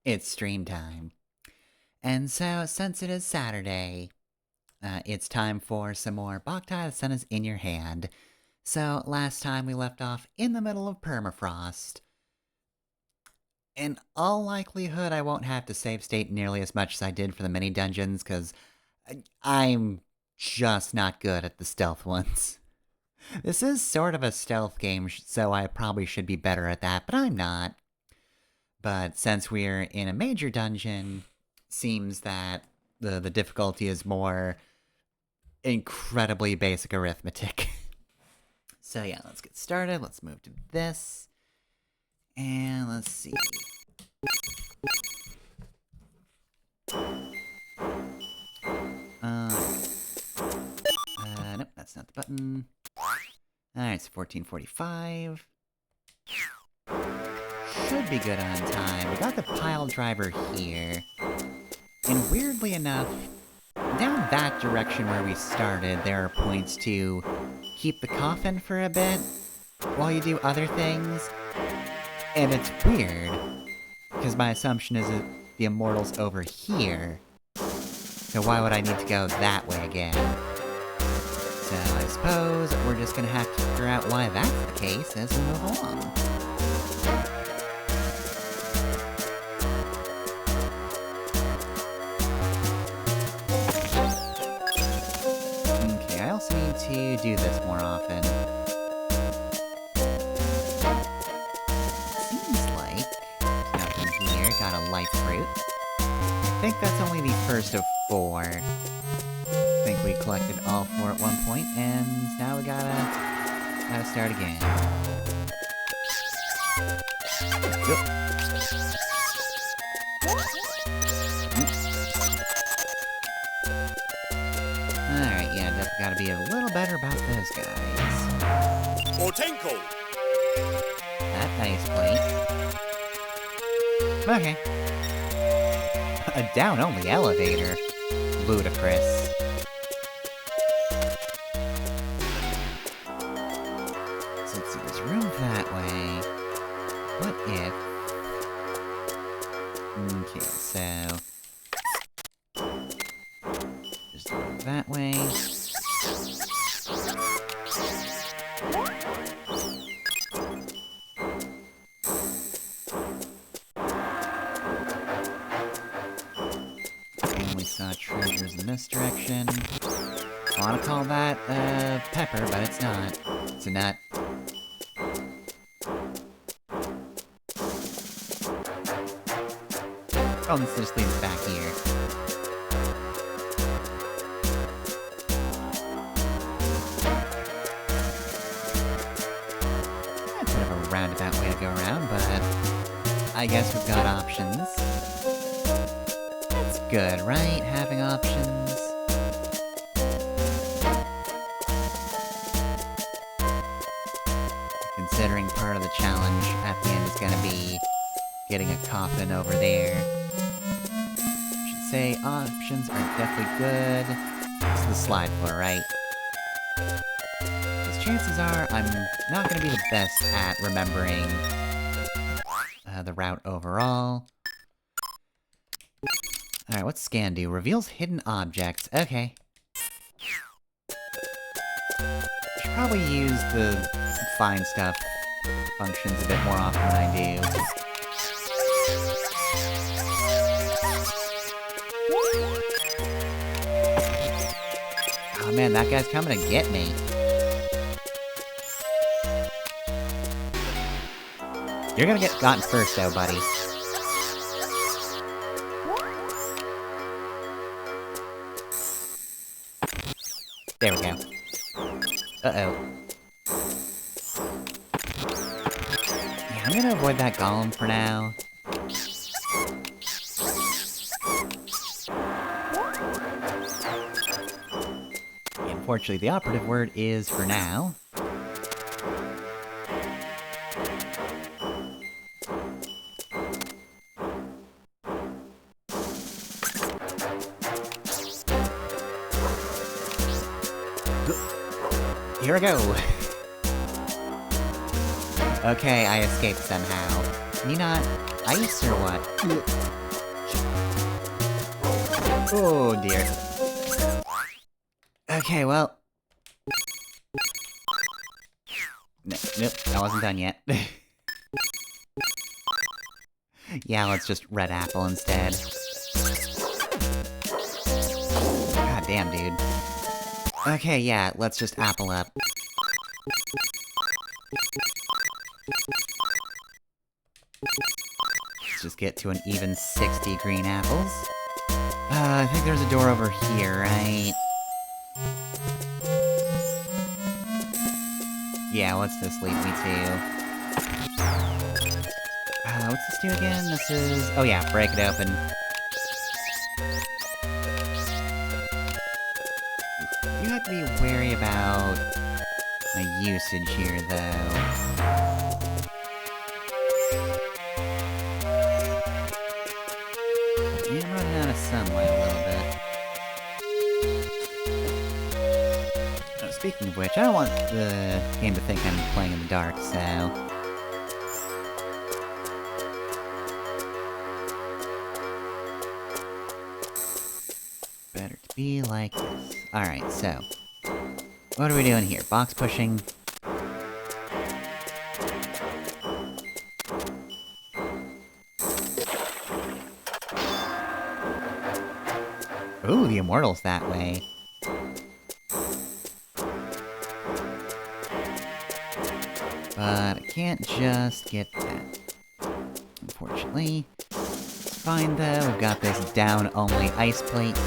It's stream time. And so, since it is Saturday, it's time for some more Boktai, the sun is in your hand. So, last time we left off in the middle of permafrost. In all likelihood, I won't have to save state nearly as much as I did for the mini dungeons, because I'm just not good at the stealth ones. This is sort of a stealth game, so I probably should be better at that, but I'm not. But since we're in a major dungeon, seems that the difficulty is more incredibly basic arithmetic. So yeah, let's get started. Let's move to this. And let's see. Nope, that's not the button. Alright, it's 14:45. Should be good on time. We got the pile driver here. And weirdly enough, down that direction where we started, there are points to keep the coffin for a bit while you do other things. And it's weird, because my assumption is that the immortal's over here. So why would I need to go that way again? So I suppose we're just gonna have to figure out why that's the case as we move along. Okay, I also need to do this more often. Seems like nothing here. Got a life fruit. I think that's only the first of 4. I think we collected all 4 at one point, and now we gotta start again. Yep. Alright, yeah, definitely gotta be a little better about those guys. Otenko! That nice plate. Okay. A down-only elevator. Ludicrous. So let's see, there's room that way. What if... Okay, so... Just go that way. We saw treasures in this direction. I want to call that, pepper, but it's not. It's a nut. Oh, this just leads back here. A bit of a roundabout way to go around, but I guess we've got options. That's good, right? Having options. Considering part of the challenge at the end is gonna be getting a coffin over there. Should say options are definitely good. It's the slide floor, right? Because chances are I'm not gonna be the best at remembering the route overall. Alright, what's scan do? Reveals hidden objects. Okay. Should probably use the find stuff functions a bit more often than I do. Oh man, that guy's coming to get me. You're gonna get gotten first though, buddy. There we go. Uh-oh. Yeah, I'm gonna avoid that golem for now. Unfortunately, the operative word is for now. Here we go! Okay, I escaped somehow. Can you not ice or what? Oh dear. Okay, well. Nope, I wasn't done yet. Yeah, let's just red apple instead. God damn, dude. Okay, yeah, let's just apple up. Let's just get to an even 60 green apples. I think there's a door over here, right? Yeah, what's this lead me to? What's this do again? This is... oh yeah, break it open. You have to be wary about my usage here, though. Yeah, I'm running out of sunlight a little bit. Oh, speaking of which, I don't want the game to think I'm playing in the dark, so... better to be like this. Alright, so... what are we doing here? Box pushing... ooh, the Immortal's that way. But I can't just get that. Unfortunately. It's fine though, we've got this down-only ice plate.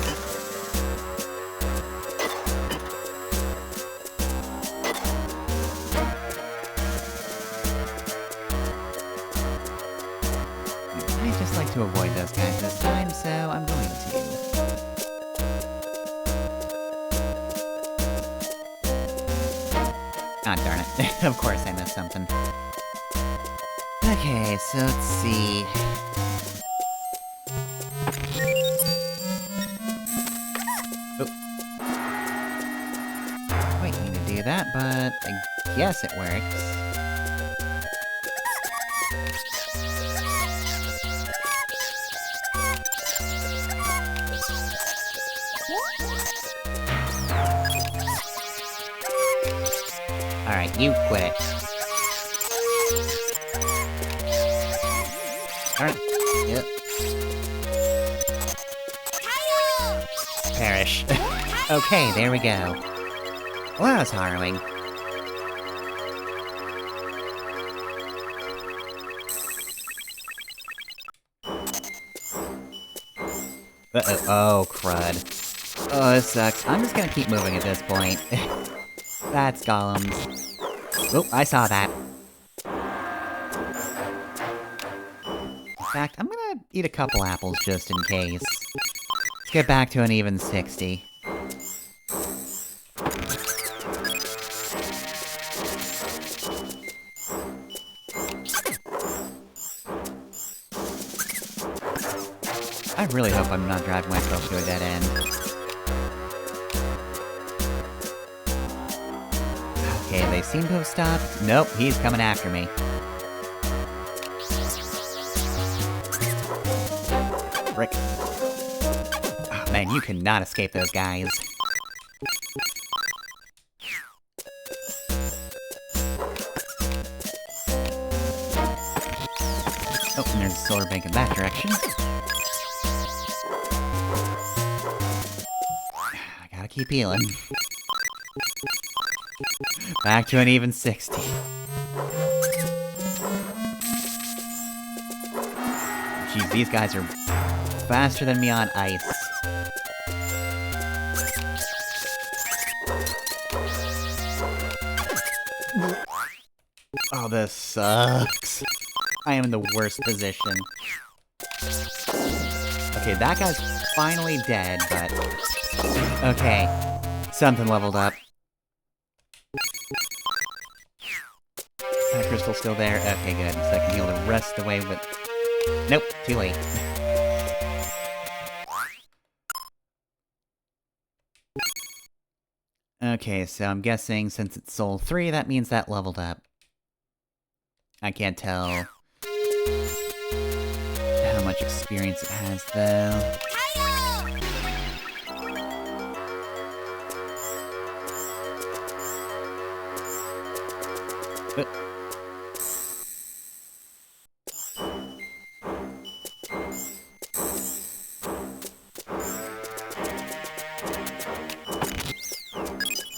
I just like to avoid those guys this time, so I'm going to. Ah, darn it. Of course I missed something. Okay, so let's see... oh. Wait, need to do that, but I guess it works. Alright, you quit it. Darn it. Yep. Perish. Okay, there we go. Well, that was harrowing. Uh-oh. Oh, crud. Oh, this sucks. I'm just gonna keep moving at this point. That's golems. Oh, I saw that. In fact, I'm gonna eat a couple apples just in case. Let's get back to an even 60. I really hope I'm not driving myself to a dead end. Okay, they seem to have stopped. Nope, he's coming after me. Frick. Oh, man, you cannot escape those guys. Oh, and there's a solar bank in that direction. I gotta keep healing. Back to an even 60. Jeez, these guys are faster than me on ice. Oh, this sucks. I am in the worst position. Okay, that guy's finally dead, but... okay, something leveled up. That crystal's still there? Okay, good. So I can heal the rest of the way with... nope, too late. Okay, so I'm guessing since it's Soul 3, that means that leveled up. I can't tell. experience it has, though.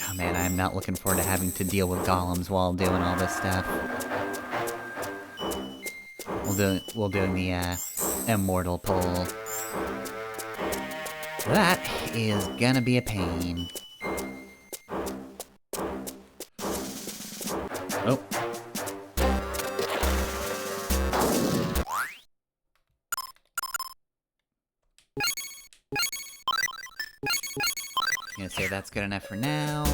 Oh man, I'm not looking forward to having to deal with golems while doing all this stuff. We'll do the, immortal pull. That is gonna be a pain. Oh. I'm gonna say that's good enough for now.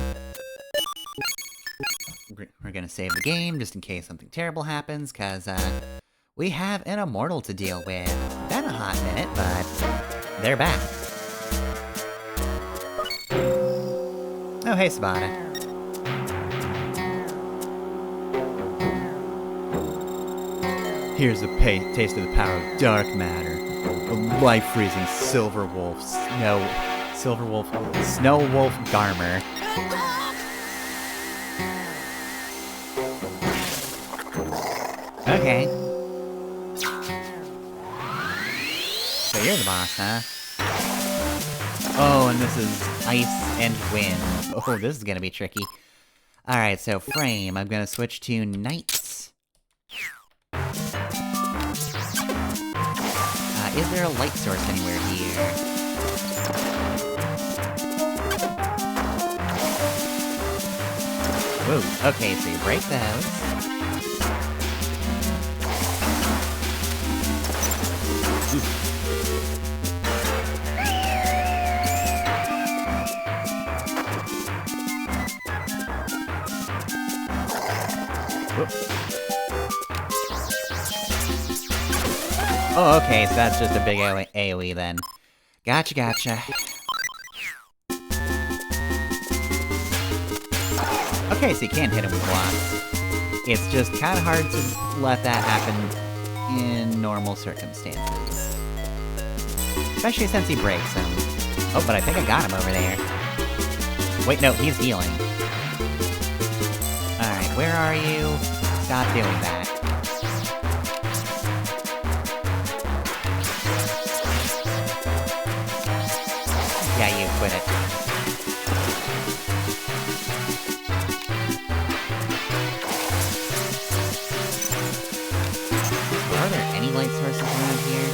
We're gonna save the game, just in case something terrible happens, cause, we have an immortal to deal with. Been a hot minute, but they're back. Oh, hey, Sabata. Here's a taste of the power of dark matter. A life-freezing snow wolf Garmer. Okay. So you're the boss, huh? Oh, and this is ice and wind. Oh, this is gonna be tricky. Alright, so frame, I'm gonna switch to knights. Is there a light source anywhere here? Whoa, okay, so you break those. Oh, okay, so that's just a big AoE then. Gotcha. Okay, so you can't hit him with blocks. It's just kinda hard to let that happen in normal circumstances. Especially since he breaks him. Oh, but I think I got him over there. Wait, no, he's healing. Alright, where are you? Stop doing that. Yeah, you quit it. Are there any light sources around here?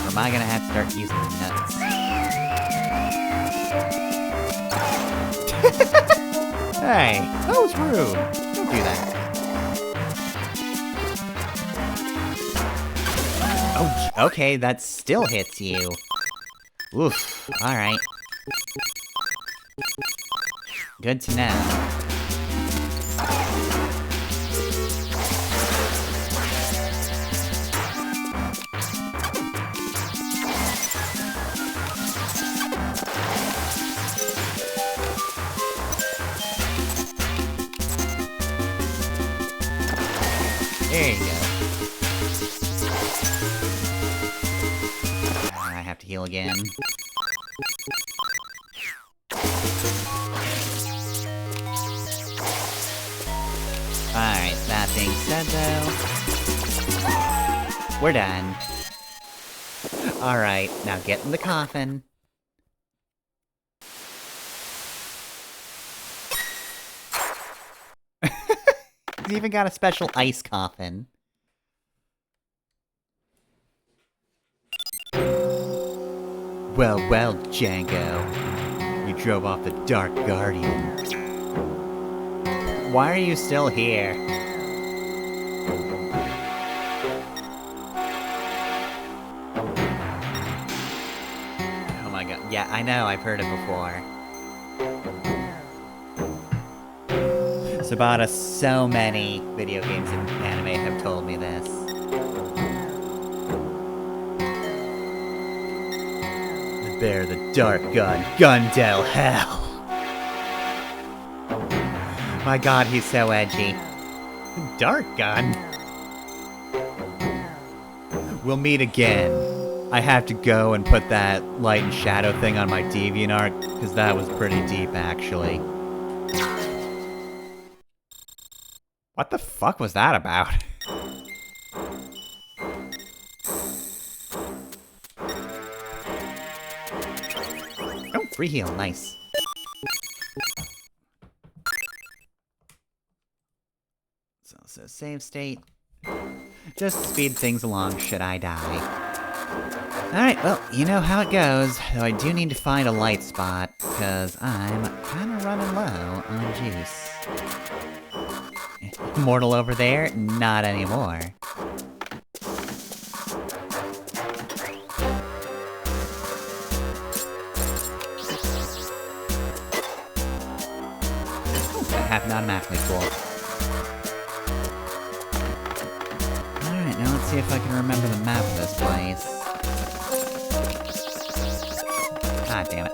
Or am I gonna have to start using the nuts? Hey, that was rude. Don't do that. Oh, okay, that still hits you. Oof, alright. Good to know. There you go. I have to heal again. Alright, that being said though... we're done. Alright, now get in the coffin. He's even got a special ice coffin. Well, Django. You drove off the Dark Guardian. Why are you still here? Oh my god. Yeah, I know, I've heard it before. Sabata, so many video games and anime have told me this. Bear the dark god, Gundel Hell! My god, he's so edgy. Dark gun? We'll meet again. I have to go and put that light and shadow thing on my DeviantArt, because that was pretty deep, actually. What the fuck was that about? Oh, free heal, nice. So save state. Just to speed things along should I die. Alright, well, you know how it goes, though I do need to find a light spot, because I'm kinda running low on juice. Mortal over there? Not anymore. Oh, that happened automatically, cool. Alright, now let's see if I can remember the map of this place. God damn it.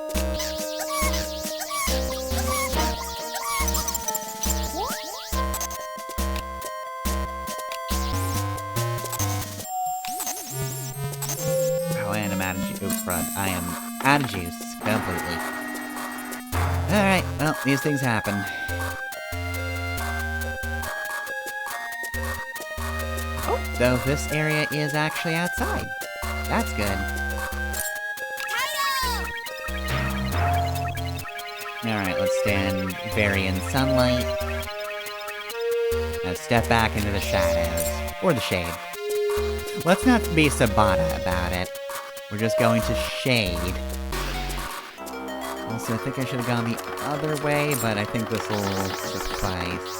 Oh, and I'm out of juice. Oh, crud. I am out of juice. Completely. Alright, well, these things happen. Oh, though this area is actually outside. That's good. Alright, let's stand very in sunlight. Now step back into the shadows. Or the shade. Let's not be Sabata about it. We're just going to shade. Also, I think I should have gone the other way, but I think this will suffice.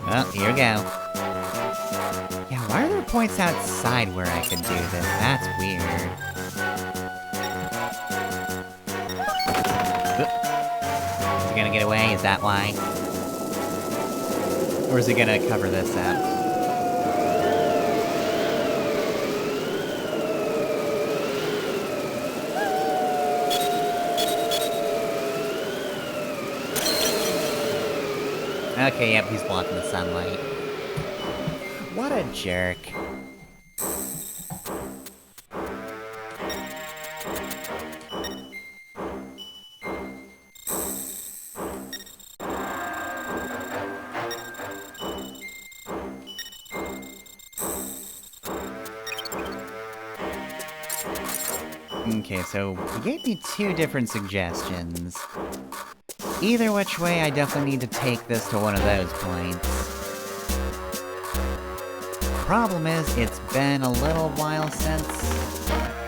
Well, here we go. Yeah, why are there points outside where I can do this? That's weird. Is he gonna get away? Is that why? Or is he gonna cover this up? Okay, yep, he's blocking the sunlight. What a jerk. Okay, so he gave me two different suggestions. Either which way, I definitely need to take this to one of those points. Problem is, it's been a little while since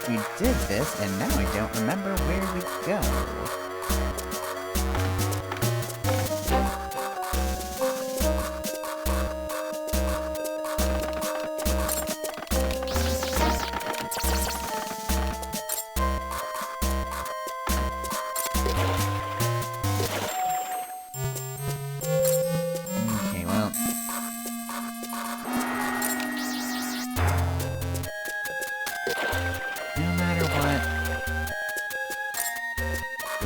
we did this, and now I don't remember where we go.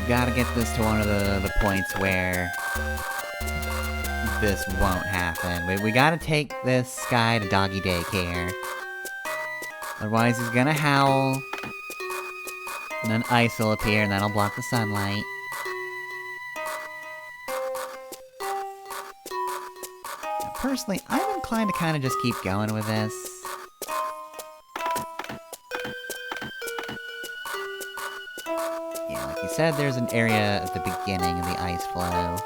Gotta get this to one of the points where this won't happen. We gotta take this guy to doggy daycare. Otherwise he's gonna howl. And then ice will appear and that'll block the sunlight. Now, personally, I'm inclined to kinda just keep going with this. Like you said, there's an area at the beginning of the ice flow.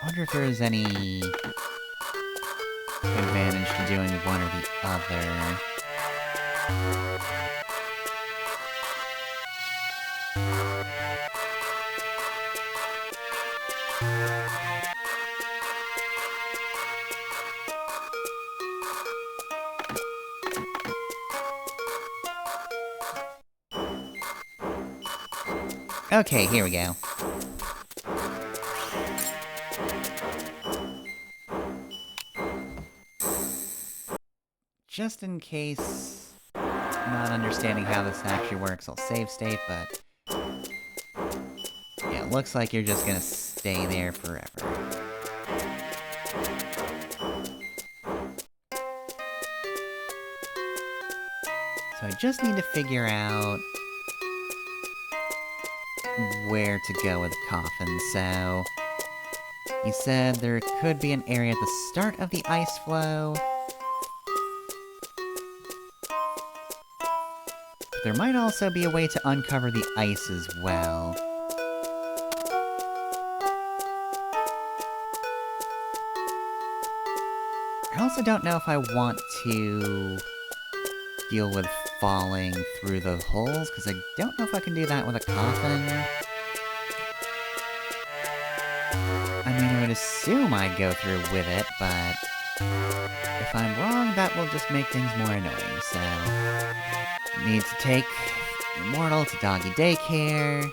I wonder if there's any advantage to doing one or the other. Okay, here we go. Just in case I'm not understanding how this actually works, I'll save state, but... yeah, it looks like you're just gonna stay there forever. So I just need to figure out... where to go with the coffin, so... he said there could be an area at the start of the ice flow. But there might also be a way to uncover the ice as well. I also don't know if I want to deal with falling through the holes, because I don't know if I can do that with a coffin. I mean, I would assume I'd go through with it, but... if I'm wrong, that will just make things more annoying, so... need to take Immortal to doggy daycare...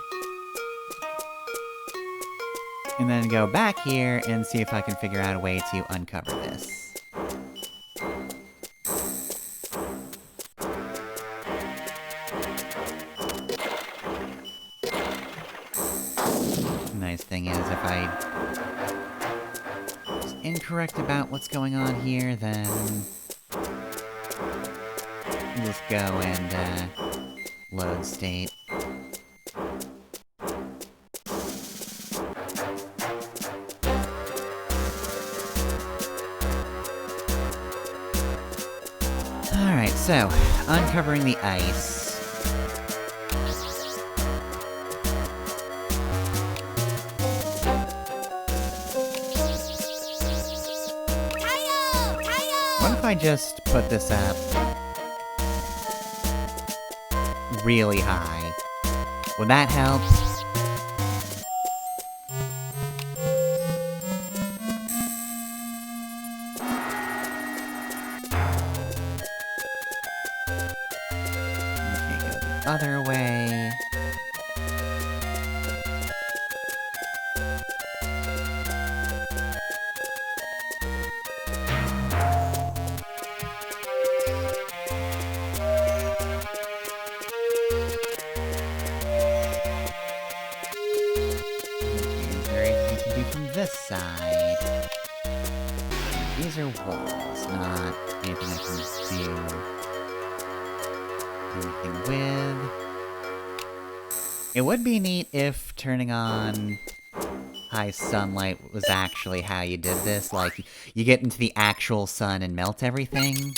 and then go back here and see if I can figure out a way to uncover this. Nice thing is, if I was incorrect about what's going on here, then... let's go and, load state. Alright, so, uncovering the ice. What if I just put this up really high? Would that help? Okay, go the other way. This side. These are walls, not anything I can do anything with. It would be neat if turning on high sunlight was actually how you did this, like, you get into the actual sun and melt everything.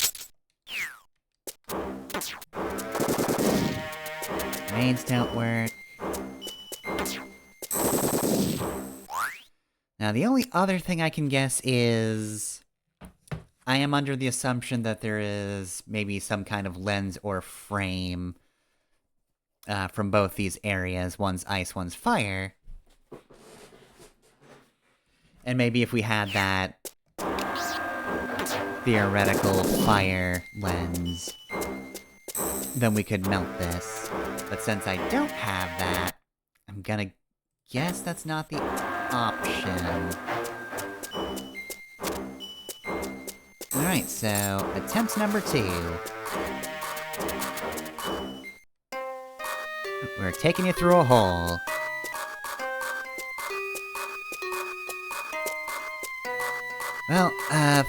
Grenades don't work. Now, the only other thing I can guess is... I am under the assumption that there is maybe some kind of lens or frame from both these areas. One's ice, one's fire. And maybe if we had that theoretical fire lens, then we could melt this. But since I don't have that, I'm gonna guess that's not the option. Alright, so, attempt number 2. We're taking you through a hole. Well,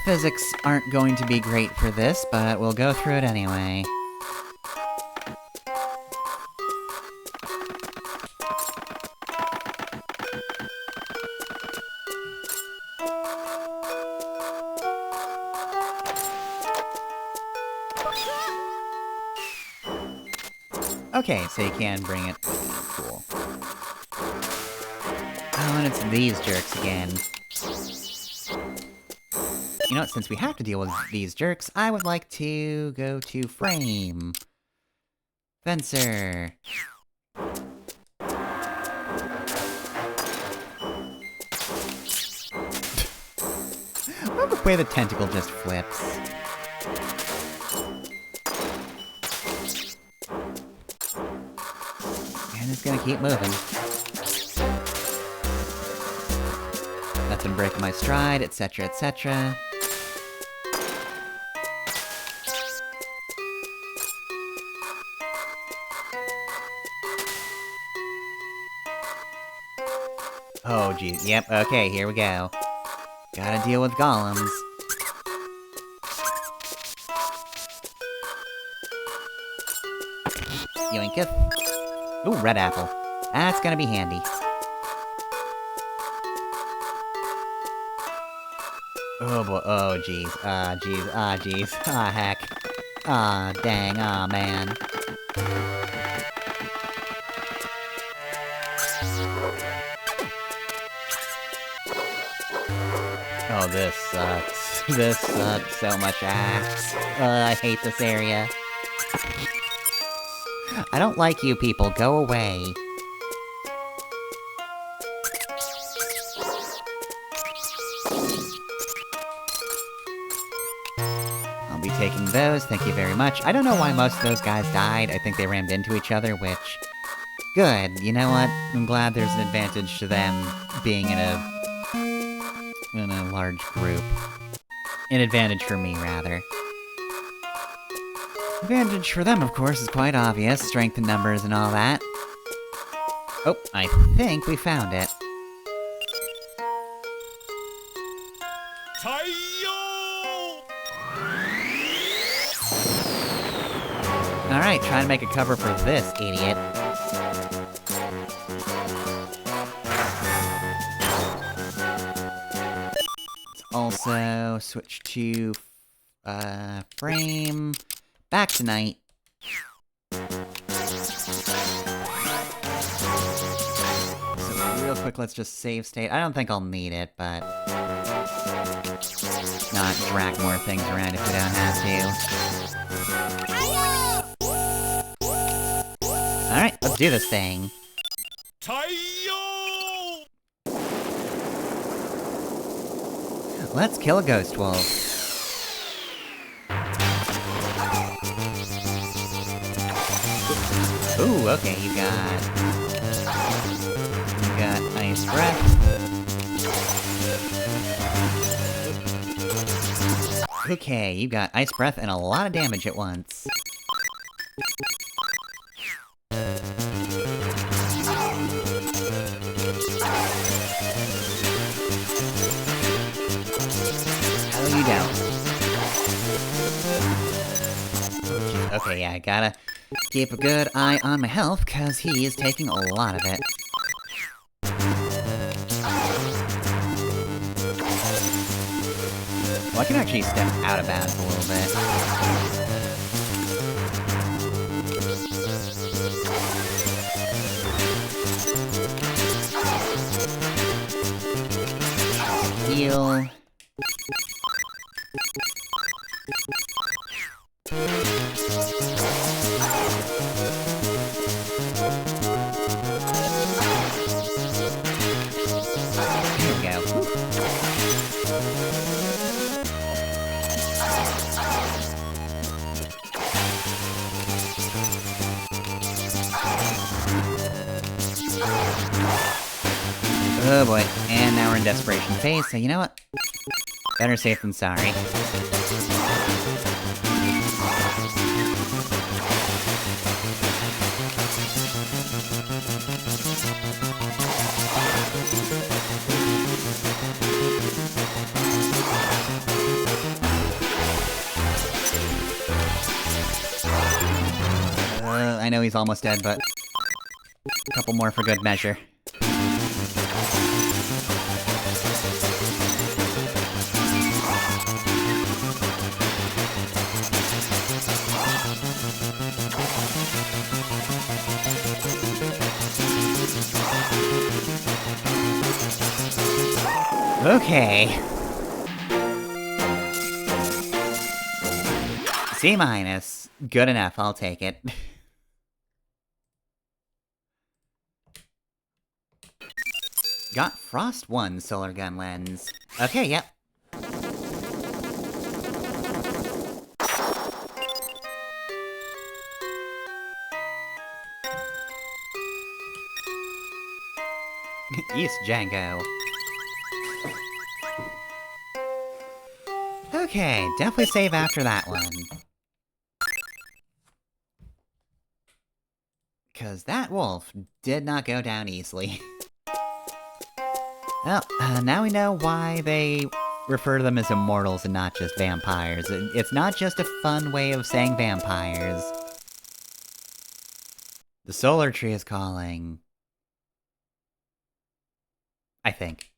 physics aren't going to be great for this, but we'll go through it anyway. Okay, so you can bring it. Cool. Oh, and it's these jerks again. You know what, since we have to deal with these jerks, I would like to go to frame. Fencer. Love the way the tentacle just flips. gonna keep moving. Nothing breaking my stride, etc, etc. Oh, geez. Yep, okay, here we go. Gotta deal with golems. Yoinketh. Ooh, red apple. That's gonna be handy. Oh boy, oh jeez, jeez, heck. Dang, man. Oh, this sucks. This sucks so much ass. I hate this area. I don't like you people, go away. I'll be taking those, thank you very much. I don't know why most of those guys died, I think they rammed into each other, which... Good, you know what? I'm glad there's an advantage to them being in a large group. An advantage for me, rather. Advantage for them, of course, is quite obvious. Strength in numbers and all that. Oh, I think we found it. Alright, trying to make a cover for this, idiot. Let's also switch to... frame... back to night. So real quick, let's just save state. I don't think I'll need it, but... not drag more things around if we don't have to. Alright, let's do this thing. Let's kill a ghost wolf. Ooh, okay, you got ice breath. Okay, you got ice breath and a lot of damage at once. How you down? Okay, yeah, I gotta keep a good eye on my health, cause he is taking a lot of it. Well, I can actually step out of bounds a little bit. Heal. Oh boy, and now we're in desperation phase, so you know what? Better safe than sorry. I know he's almost dead, but a couple more for good measure. Okay. C-. Good enough, I'll take it. Got Frost 1 solar gun lens. Okay, yep. East Django. Okay, definitely save after that one. Because that wolf did not go down easily. Well, now we know why they refer to them as immortals and not just vampires. It's not just a fun way of saying vampires. The solar tree is calling. I think.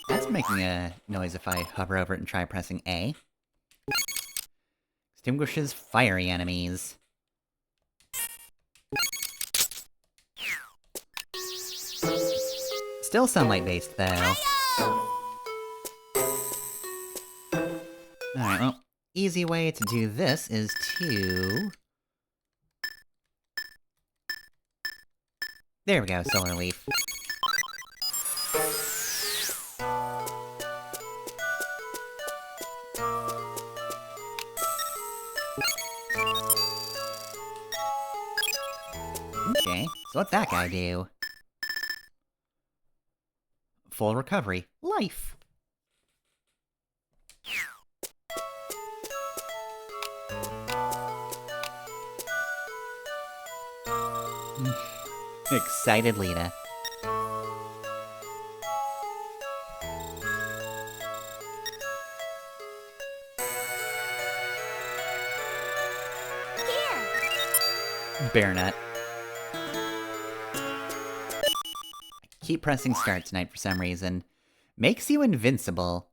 That's making a noise if I hover over it and try pressing A. Extinguishes fiery enemies. Still sunlight-based, though. Alright, well, easy way to do this is to... There we go, solar leaf. Okay, so what's that guy do? Full recovery. Life! Excited Lita. Bear nut. Keep pressing start tonight for some reason. Makes you invincible.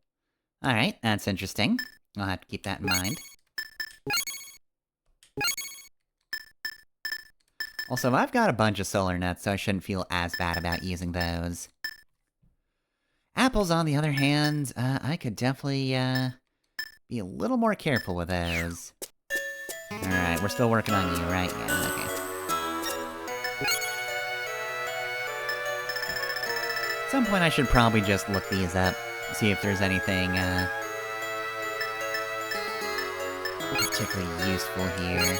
Alright, that's interesting. I'll have to keep that in mind. Also, I've got a bunch of solar nuts, so I shouldn't feel as bad about using those. Apples, on the other hand, I could definitely, be a little more careful with those. Alright, we're still working on you, right? Yeah, okay. At some point I should probably just look these up, see if there's anything, particularly useful here.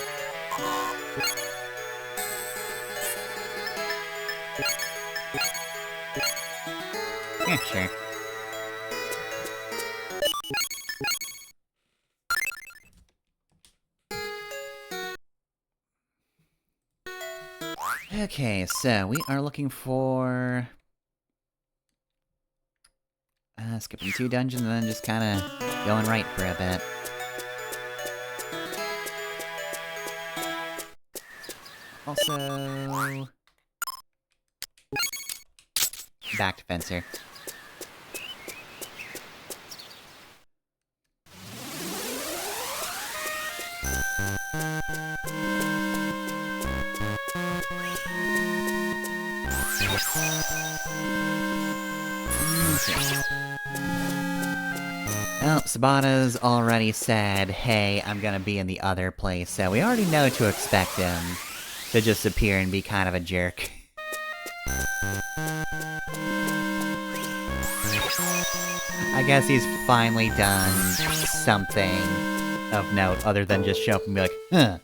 Yeah, sure. Okay, so we are looking for... skipping 2 dungeons and then just kinda going right for a bit. Also... back to Fencer. Well, Sabata's already said, hey, I'm gonna be in the other place, so we already know to expect him to just appear and be kind of a jerk. I guess he's finally done something of note other than just show up and be like, huh.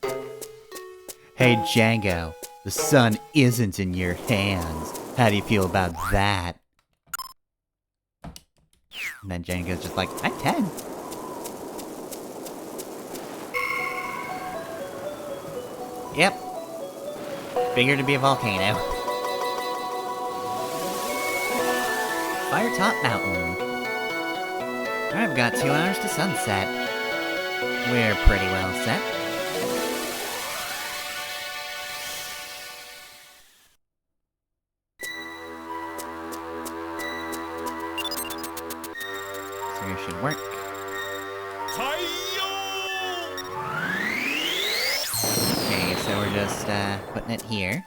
Hey Django, the sun isn't in your hands. How do you feel about that? And then Django's just like, I'm 10. Yep. Figured to be a volcano. Firetop Mountain. I've got 2 hours to sunset. We're pretty well set. Should work. Okay, so we're just putting it here.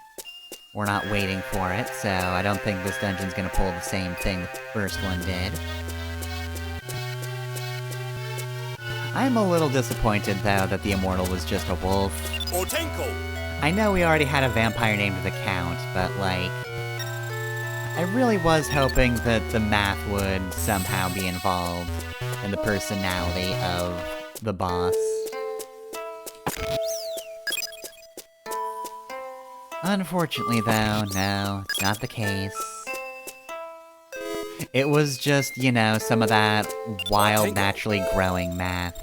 We're not waiting for it, so I don't think this dungeon's gonna pull the same thing the first one did. I'm a little disappointed, though, that the Immortal was just a wolf. I know we already had a vampire named the Count, but, like... I really was hoping that the math would somehow be involved in the personality of the boss. Unfortunately, though, no, it's not the case. It was just, you know, some of that wild, naturally growing math.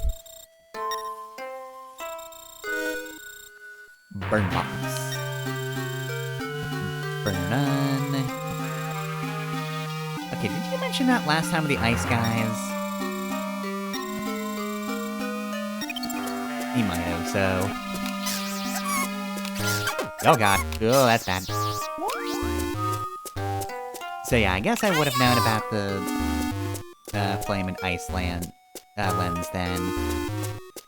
Burn box. Burn none. Okay, did you mention that last time with the ice guys? He might have, so... Oh god. Oh, that's bad. So yeah, I guess I would have known about the Flame and Ice lens then.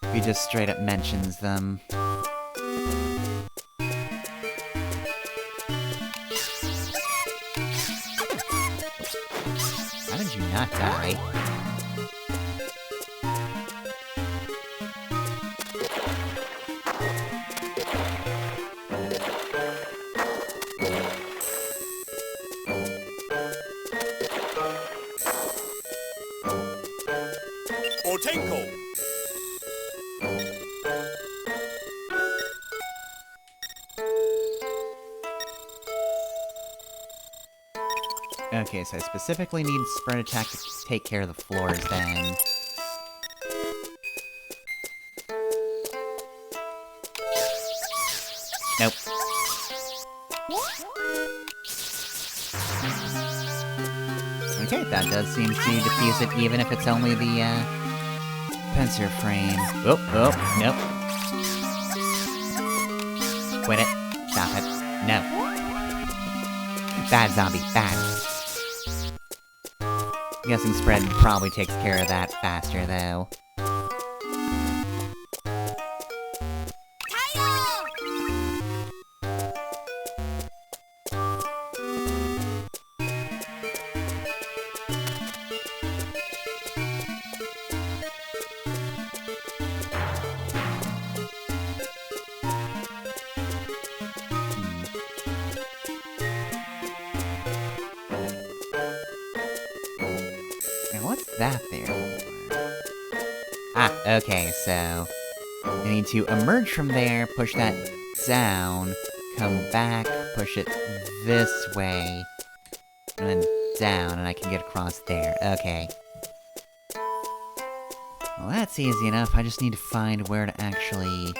If he just straight up mentions them. How did you not die? Okay, so I specifically need Spread Attack to take care of the floors then. Nope. Okay, that does seem to defuse it even if it's only the, pincer frame. Oh, nope. Quit it. Stop it. No. Bad zombie, bad. I'm guessing Spread probably takes care of that faster, though. That there for? Ah, okay, so I need to emerge from there, push that down, come back, push it this way, and then down, and I can get across there. Okay. Well, that's easy enough. I just need to find where to actually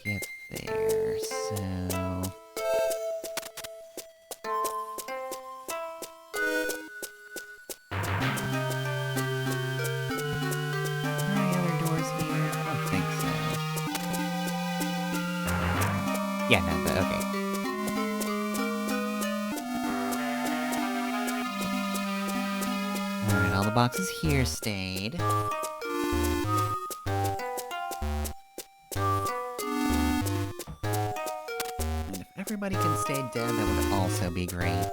get there, so... Yeah, no, but okay. Alright, all the boxes here stayed. And if everybody can stay dead, that would also be great.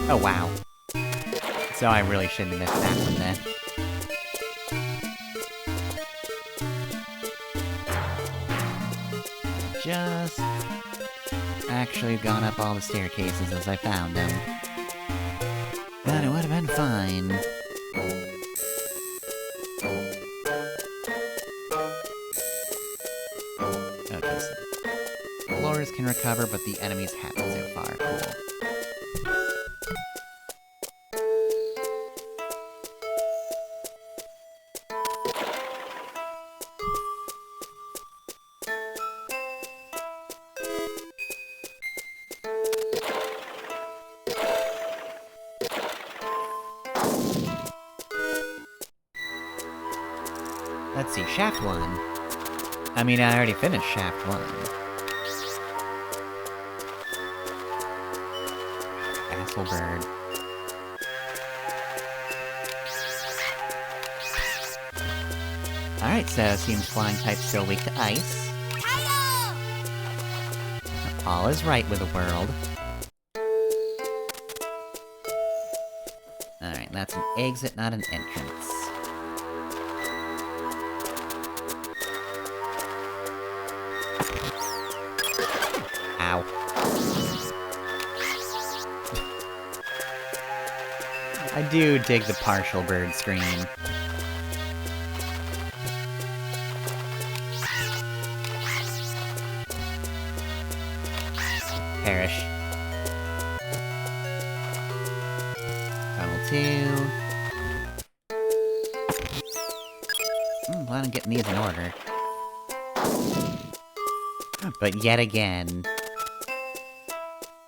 Oh, wow. So I really shouldn't have missed that one then. Just actually gone up all the staircases as I found them. But it would have been fine. Okay, so floors can recover, but the enemies haven't so far. Cool. Let's see, Shaft 1. I mean, I already finished Shaft 1. Asshole bird. Alright, so seems flying type's still weak to ice. All is right with the world. Alright, that's an exit, not an entrance. Ow. I do dig the partial bird scream. perish. Level 2. I'm glad I'm getting these in order. But yet again...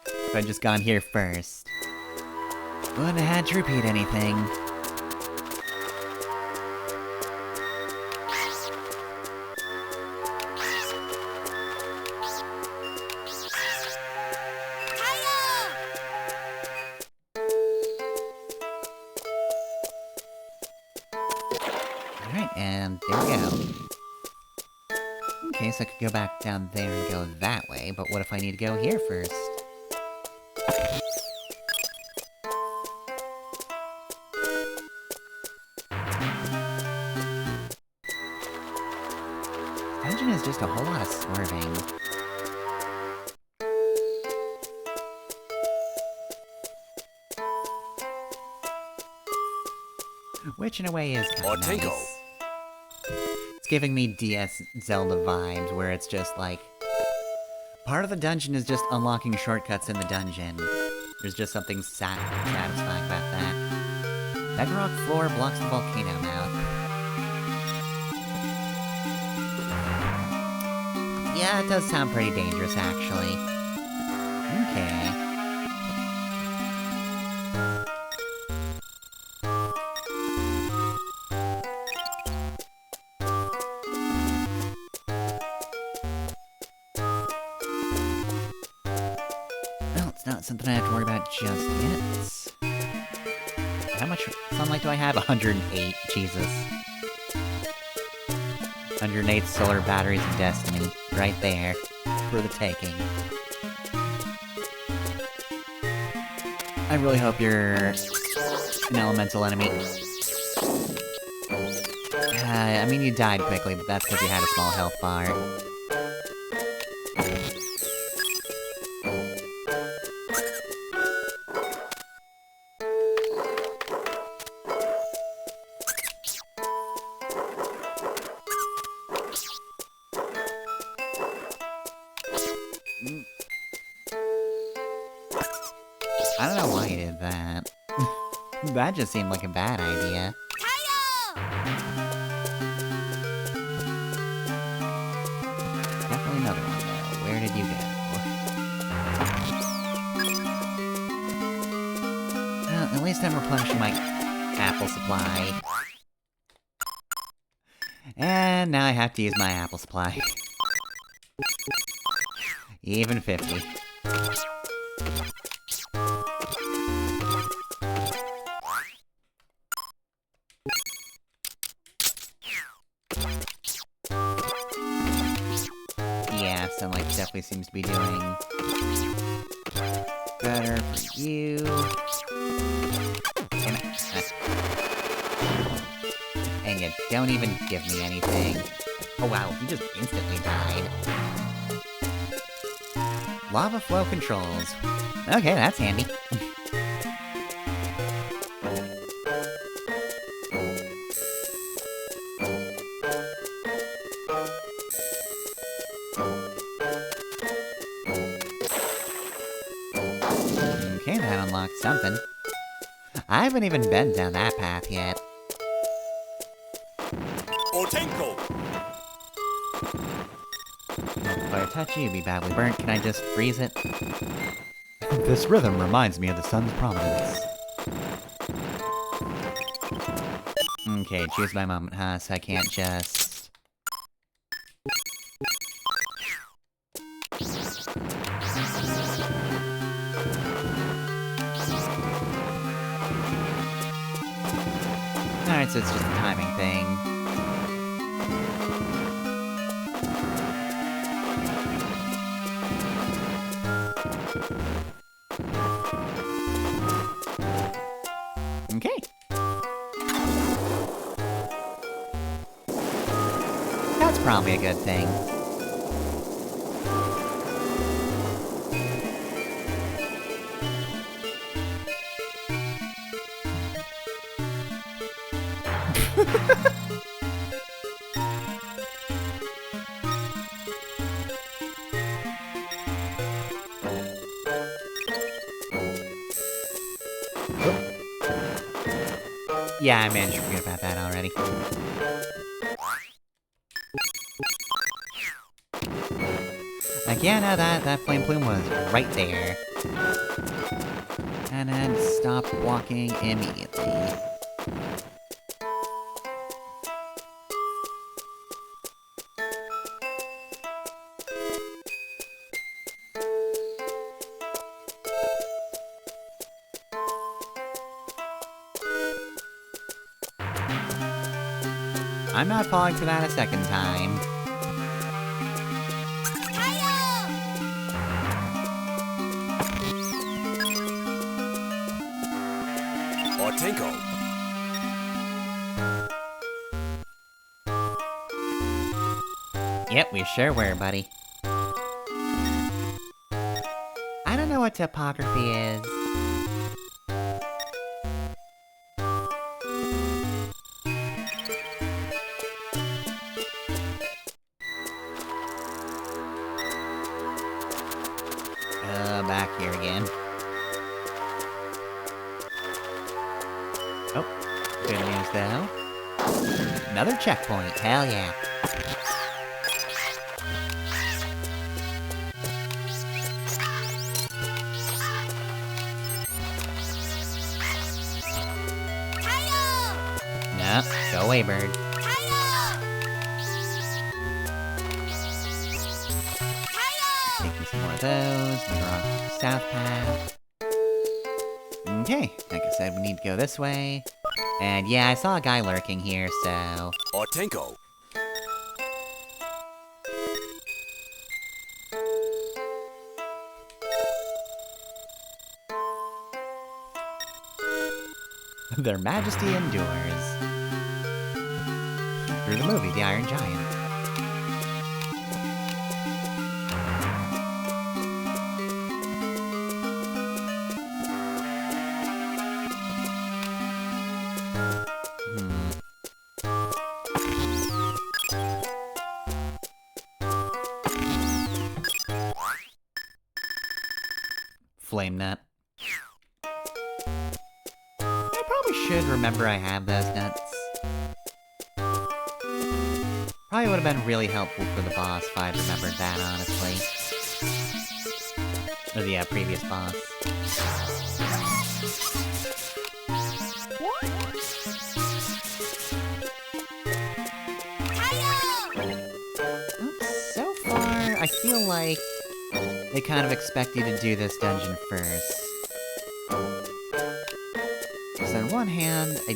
if I'd just gone here first... wouldn't have had to repeat anything. Alright, and there we go. Okay, so I could go back down there and go that way, but what if I need to go here first? Dungeon is just a whole lot of swerving. Which in a way is kinda nice. It's giving me DS Zelda vibes, where it's just like... part of the dungeon is just unlocking shortcuts in the dungeon. There's just something satisfying about that. Bedrock floor blocks the volcano mouth. Yeah, it does sound pretty dangerous, actually. Okay. Well, it's not something I have to worry about just yet. How much sunlight do I have? 108. Jesus. 108 solar batteries of destiny. Right there. For the taking. I really hope you're an elemental enemy. I mean, you died quickly, but that's because you had a small health bar. I don't know why you did that. That just seemed like a bad idea. Definitely another one, though. Where did you go? Well, at least I'm replenishing my apple supply. And now I have to use my apple supply. Even 50. Yeah, Sunlight definitely seems to be doing better for you. And you don't even give me anything. Oh wow, he just instantly died. Lava flow controls. Okay, that's handy. Okay, that unlocked something. I haven't even been down that path yet. If I touch you, you'd be badly burnt. Can I just freeze it? This rhythm reminds me of the sun's prominence. Okay, choose my moment, huh? So I can't just... Alright, so it's just a timing thing. Okay. That's probably a good thing. Yeah, I managed to forget about that already. Like, yeah, no, that flame plume was right there. And then stop walking immediately. I'm not falling for that a second time. Ortenko. Yep, we sure were, buddy. I don't know what topography is. Back here again. Oh, good news though. Another checkpoint, hell yeah. No, go away, bird. Taking some more of those, move on to the south path. Okay, like I said, we need to go this way. And yeah, I saw a guy lurking here, so... Ortenko. Their Majesty endures. Through the movie, The Iron Giant. Flame nut. I probably should remember I have those nuts. Probably would have been really helpful for the boss if I'd remembered that, honestly. Or the previous boss. So far, I feel like they kind of expect you to do this dungeon first. So on one hand, I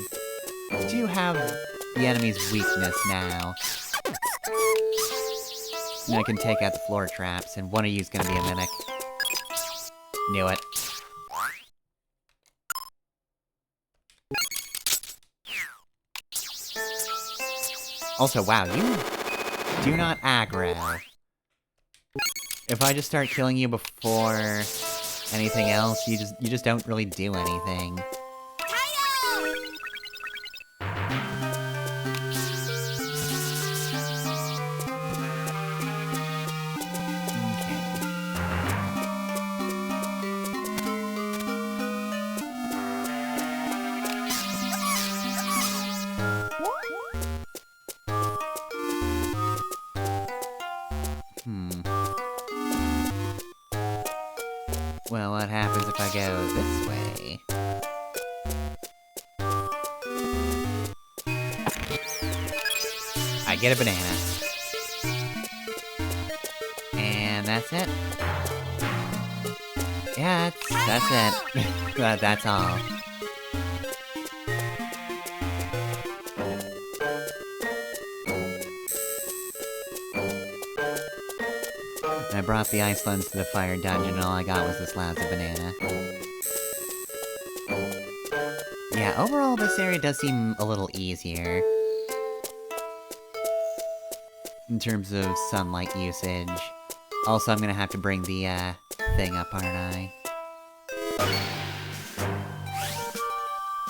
do have the enemy's weakness now. And I can take out the floor traps, and one of you's gonna be a mimic. Knew it. Also, wow, you do not aggro. If I just start killing you before anything else, you just don't really do anything. Well, what happens if I go this way? I get a banana. And that's it. Yeah, that's it. That's all. I brought the ice lens to the fire dungeon and all I got was this lousy banana. Yeah, overall this area does seem a little easier. In terms of sunlight usage. Also, I'm gonna have to bring the, thing up, aren't I?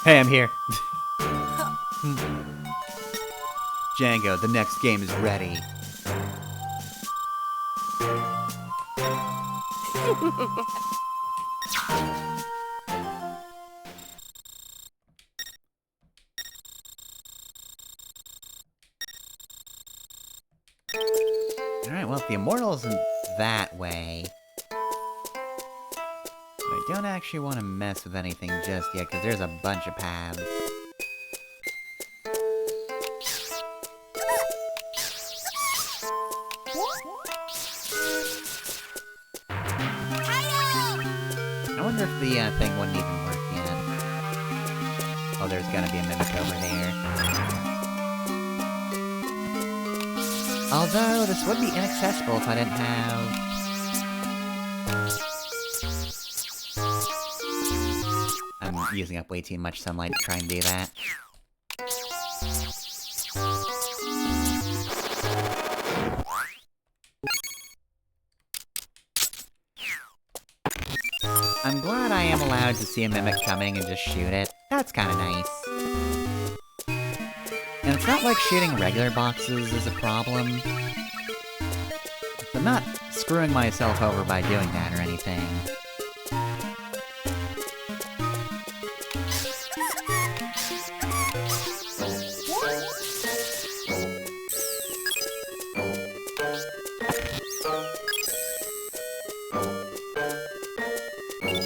Hey, I'm here! Django, the next game is ready. the immortal isn't that way. But I don't actually want to mess with anything just yet, because there's a bunch of paths. I wonder if the thing wouldn't even work yet. Oh, there's gonna be a mimic over there. Although, this would be inaccessible if I didn't have... I'm using up way too much sunlight to try and do that. I'm glad I am allowed to see a mimic coming and just shoot it. That's kinda nice. And it's not like shooting regular boxes is a problem. I'm not screwing myself over by doing that or anything.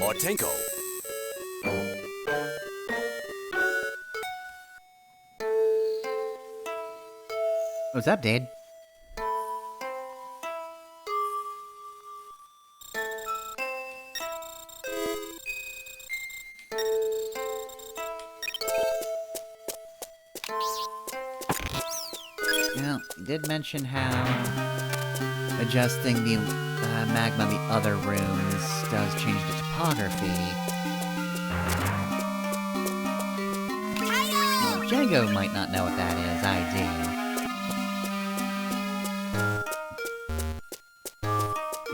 Otenko. What's up, dude? Well, you did mention how adjusting the magma in the other rooms does change the topography. Well, Django might not know what that is, I do.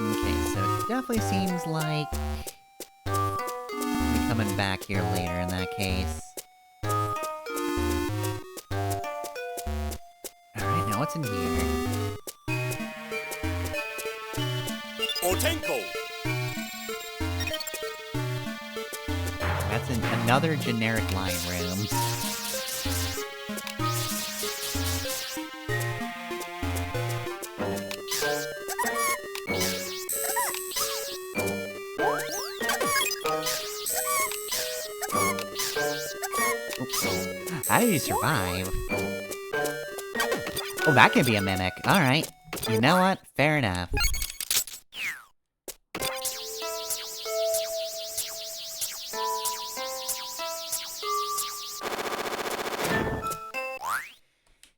Okay, so it definitely seems like we'll be coming back here later in that case. Alright, now what's in here? Otenko. That's another generic line room. How did you survive? Oh, that could be a mimic. Alright. You know what? Fair enough.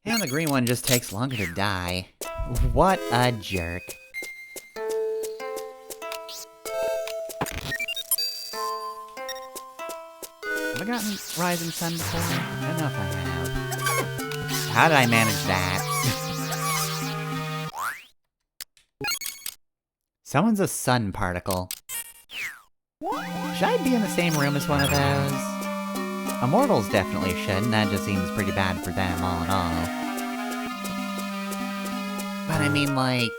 And the green one just takes longer to die. What a jerk. Have I gotten Rising Sun before? I don't know if I have. How did I manage that? Someone's a sun particle. Should I be in the same room as one of those? Immortals definitely should, and that just seems pretty bad for them, all in all. But I mean, like...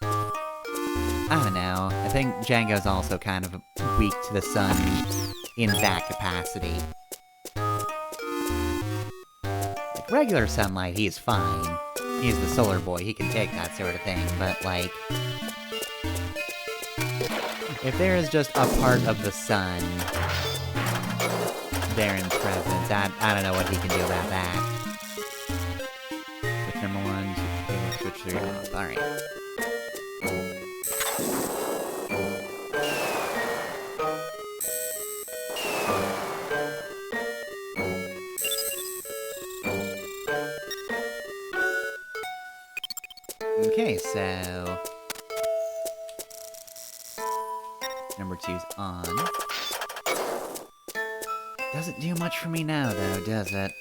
I don't know. I think Django's also kind of weak to the sun in that capacity. Like, regular sunlight, he's fine. He's the solar boy, he can take that sort of thing, but like... if there is just a part of the sun there in presence, I don't know what he can do about that. Switch number 1, switch 2, switch 3 off, alright. Okay, so... number 2's on. Doesn't do much for me now, though, does it?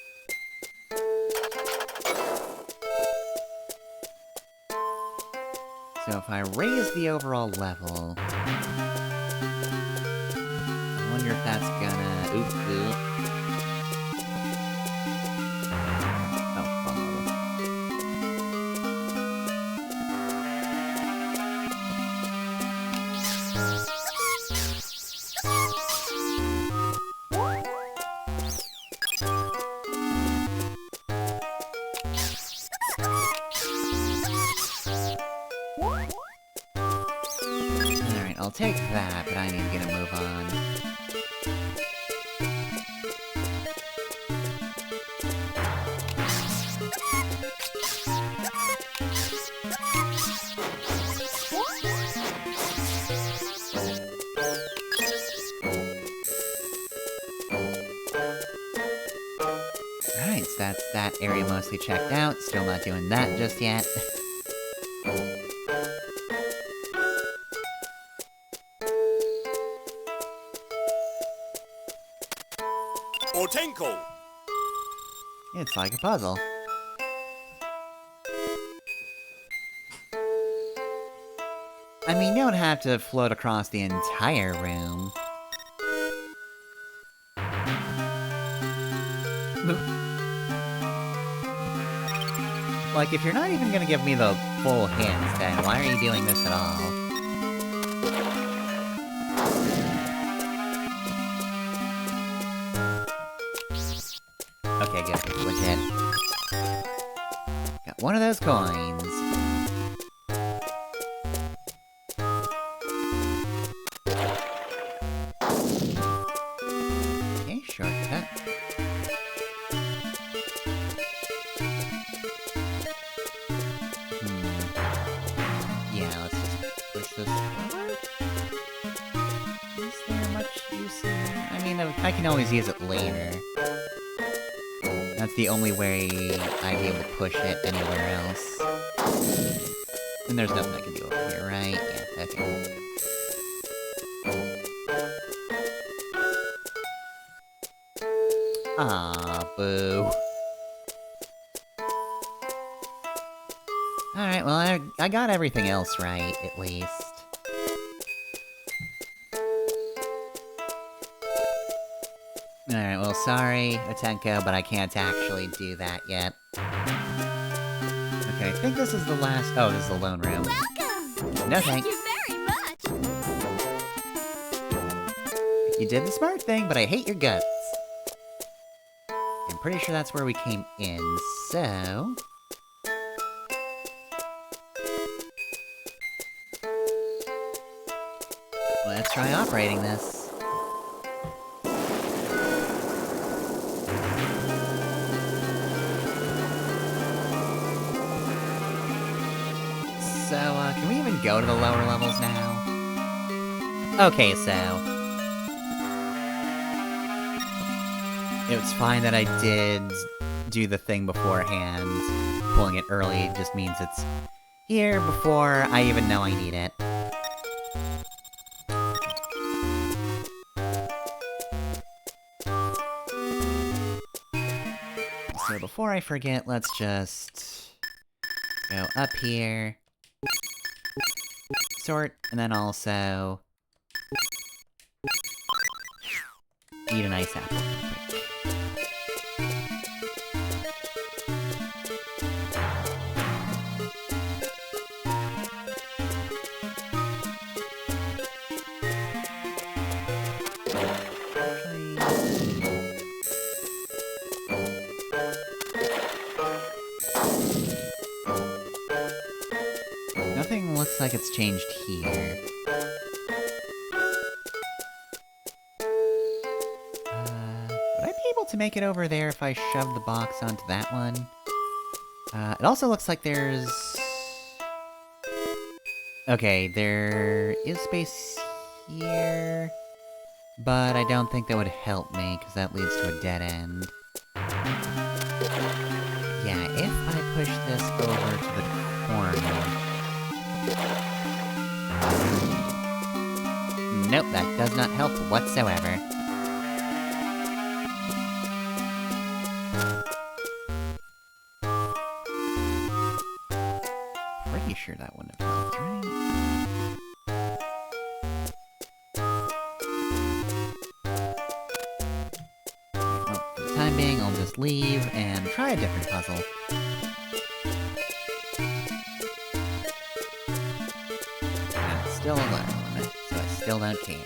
So if I raise the overall level... I wonder if that's gonna... Ooh. Oh, follow. take that, but I need to get a move on. Alright, so that's that area mostly checked out. Still not doing that just yet. Otenko. It's like a puzzle. I mean, you don't have to float across the entire room. Like, if you're not even gonna give me the full hints, then why are you doing this at all? Okay, good. Legit. Got one of those coins. Okay, shortcut. Yeah, let's just push this forward. Is there much use in it? I mean, I can always use it later. That's the only way I'd be able to push it anywhere else. And there's nothing I can do over here, right? Yeah, okay. Aw, boo. Alright, well, I got everything else right, at least. Alright, well, sorry, Otenko, but I can't actually do that yet. Okay, I think this is the last— oh, this is the lone room. Welcome! No Thank thanks. you very much! You did the smart thing, but I hate your guts. I'm pretty sure that's where we came in, so... let's try operating this. So, can we even go to the lower levels now? Okay, so... it was fine that I did do the thing beforehand. Pulling it early just means it's here before I even know I need it. So before I forget, let's just go up here, sort, and then also eat an ice apple real quick. Nothing looks like it's changed here. Would I be able to make it over there if I shoved the box onto that one? It also looks like there's... okay, there is space here, but I don't think that would help me, because that leads to a dead end. Yeah, if I push this over to the corner... nope, that does not help whatsoever. Pretty sure that wouldn't have helped, right? Well, for the time being, I'll just leave and try a different puzzle. I'm still alone, so I still don't care.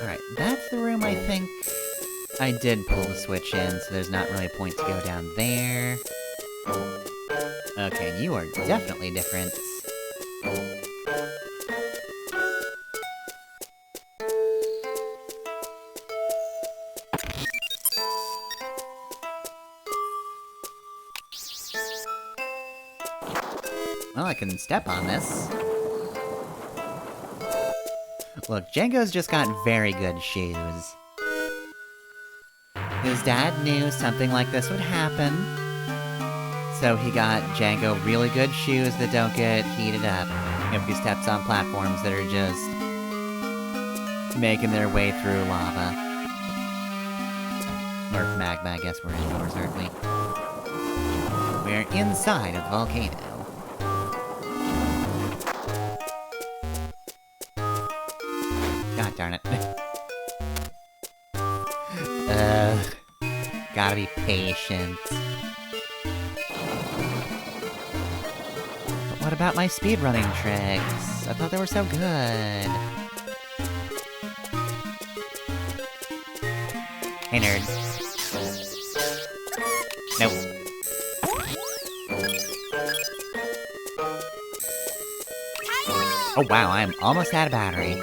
Alright, that's the room I think I did pull the switch in, so there's not really a point to go down there. Okay, you are definitely different. Well, I can step on this. Look, Django's just got very good shoes. His dad knew something like this would happen, so he got Django really good shoes that don't get heated up if he steps on platforms that are just making their way through lava. Or magma, I guess we're indoors, aren't we? We're inside of the volcano. God darn it. Gotta be patient. But what about my speedrunning tricks? I thought they were so good. Hey, nerd. Nope. Oh wow, I am almost out of battery.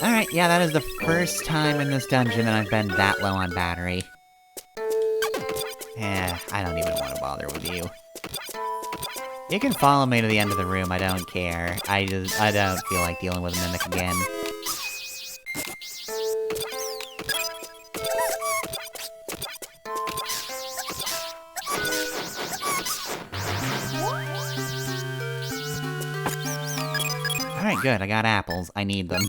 Alright, yeah, that is the first time in this dungeon that I've been that low on battery. I don't even want to bother with you. You can follow me to the end of the room, I don't care. I don't feel like dealing with a mimic again. Alright, good, I got apples. I need them.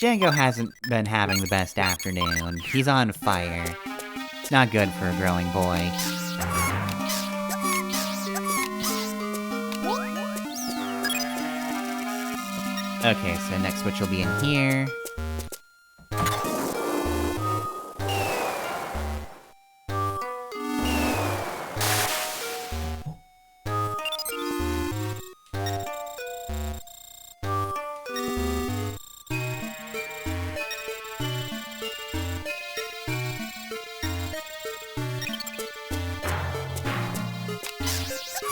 Django hasn't been having the best afternoon. He's on fire. It's not good for a growing boy. Okay, so next switch will be in here.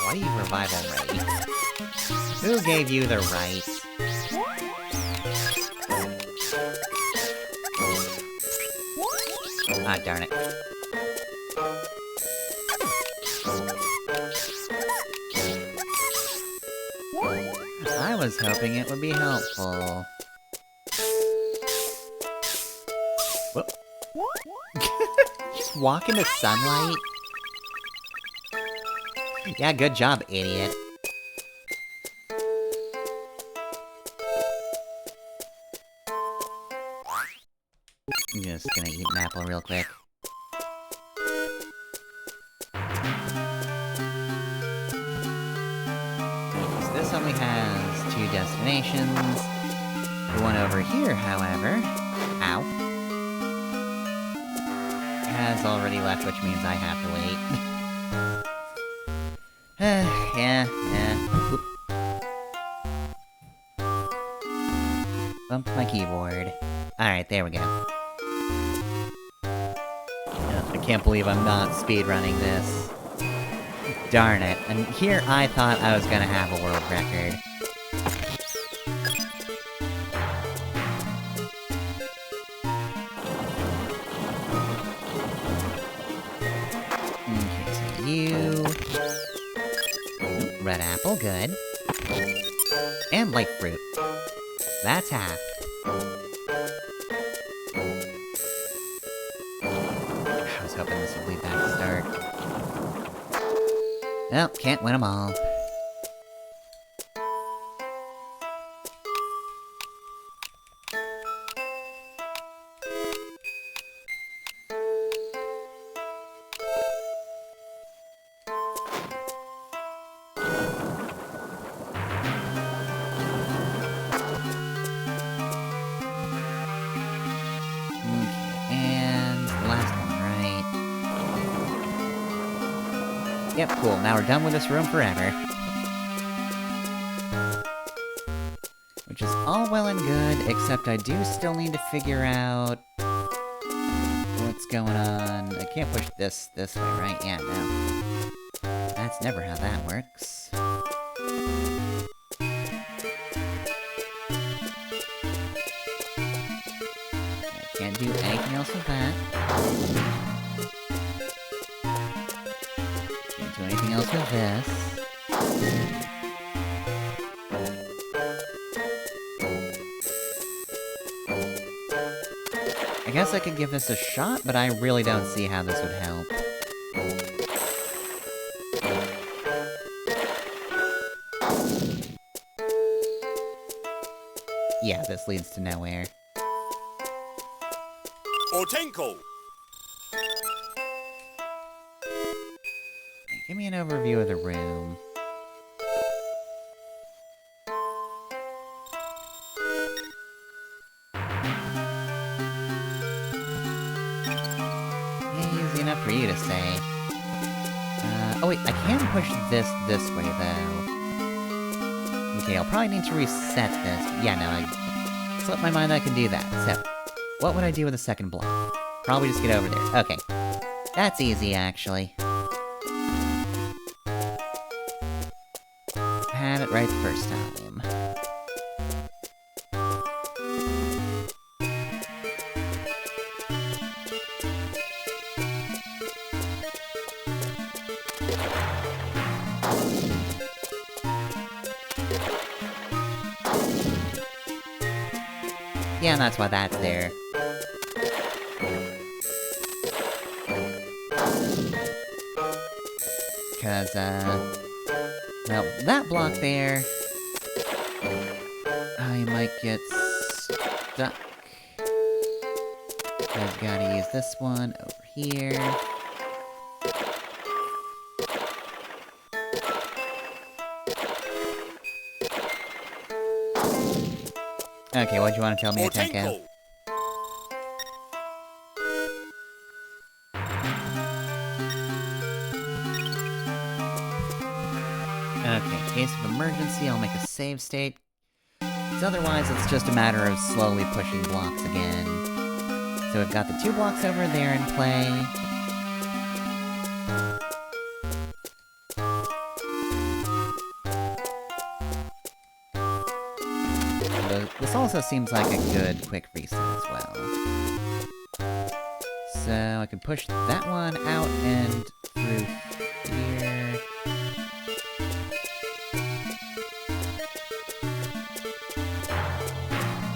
Why do you revival rate? Who gave you the right? Ah, darn it. I was hoping it would be helpful. Whoop. Just walk into sunlight? Yeah, good job, idiot. I'm just gonna eat an apple real quick. So this only has 2 destinations. The one over here, however... Ow. Has already left, which means I have to wait. Yeah. Oop. Bumped my keyboard. Alright, there we go. I can't believe I'm not speedrunning this. Darn it. And here I thought I was gonna have a world record. Okay, so you... Red apple, good. And light fruit. That's half. I was hoping this would lead back to start. Well, can't win them all. Yep, cool. Now we're done with this room forever. Which is all well and good, except I do still need to figure out... what's going on. I can't push this way, right? Yeah, no. That's never how that works. I can't do anything else with that. Can't do anything else with this. I guess I could give this a shot, but I really don't see how this would help. Yeah, this leads to nowhere. Otenko. Give me an overview of the room. Easy enough for you to say. Oh wait, I can push this way, though. Okay, I'll probably need to reset this. But yeah, no, I slipped my mind that I can do that. So, what would I do with a second block? Probably just get over there. Okay. That's easy, actually. Had it right the first time. Yeah, and that's why that's there. Cause, well, that block there... I might get stuck. I've gotta use this one over here. Okay, what do you want to tell me, Atenko? Okay, in case of emergency, I'll make a save state. Because otherwise, it's just a matter of slowly pushing blocks again. So we've got the 2 blocks over there in play. This also seems like a good quick reset as well. So I can push that one out and through here.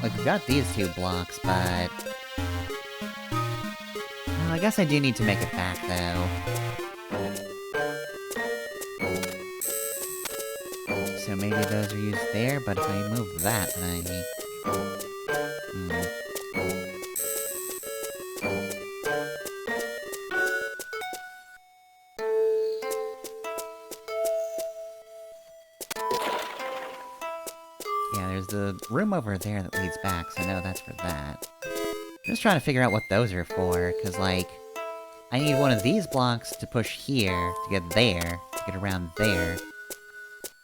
Like, we've got these 2 blocks, but... Well, I guess I do need to make it back, though. So maybe those are used there, but if I move that, then I... Yeah, there's the room over there that leads back, so no, that's for that. I'm just trying to figure out what those are for, cause like... I need one of these blocks to push here, to get there, to get around there.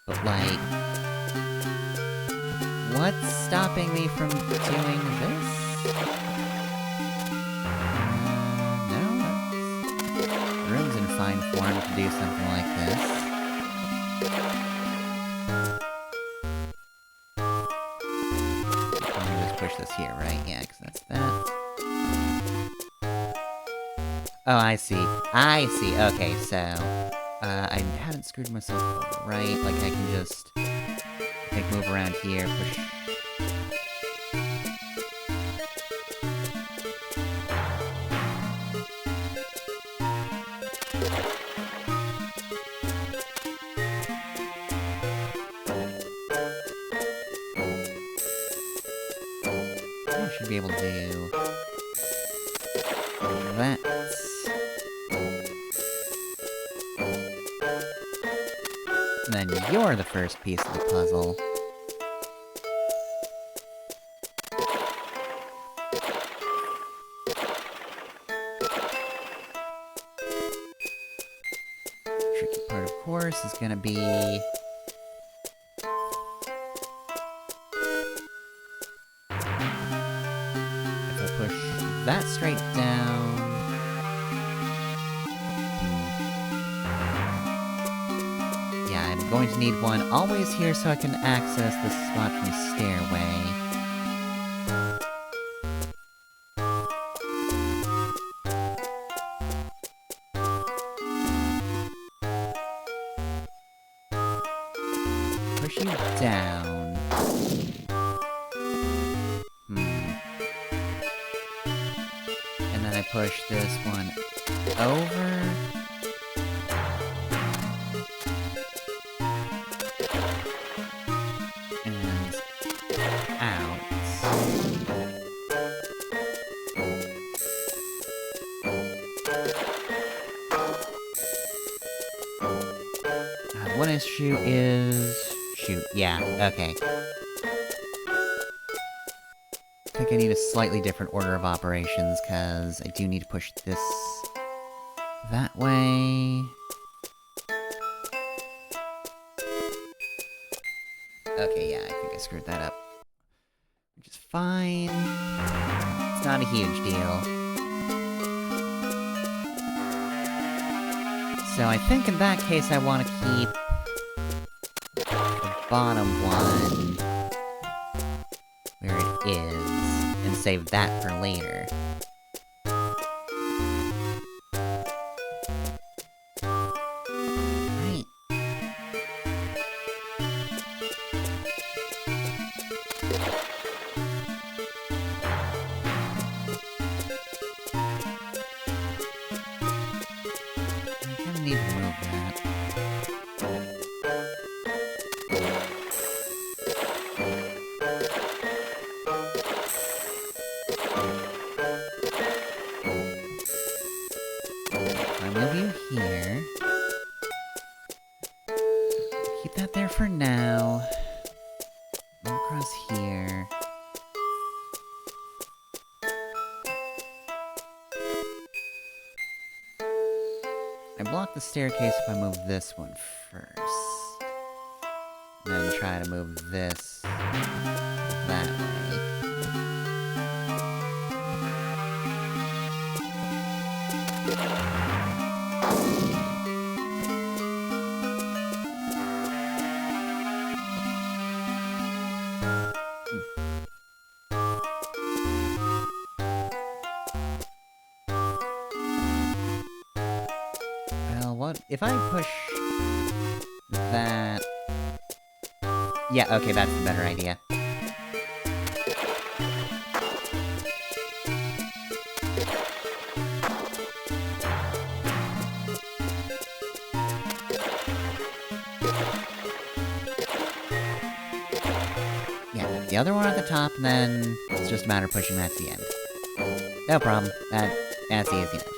But like... What's stopping me from doing this? No, the room's in fine form to do something like this. Let me just push this here, right? Yeah, because that's that. Oh, I see. I see. Okay, so... I haven't screwed myself over, right? Like, I can just... like, move around here, push... I should be able to do... that... And then you're the first piece of the puzzle. Tricky part, of course, is gonna be... if I push that straight down... to need one always here so I can access the spot from the stairway. Push you down. And then I push this one over. And out. One issue is... Shoot, yeah, okay. I think I need a slightly different order of operations, because I do need to push this that way. Okay, yeah, I think I screwed that up. Which is fine. It's not a huge deal. So I think in that case I want to keep the bottom one where it is, and save that for later. Right. I kinda need to move that. I move you here. Keep that there for now. Move across here. I block the staircase if I move this one first. Then try to move this that way. Well, what if I push that? Yeah, okay, that's the better idea. Yeah, the other one at the top, and then it's just a matter of pushing that to the end. No problem. That's easy enough.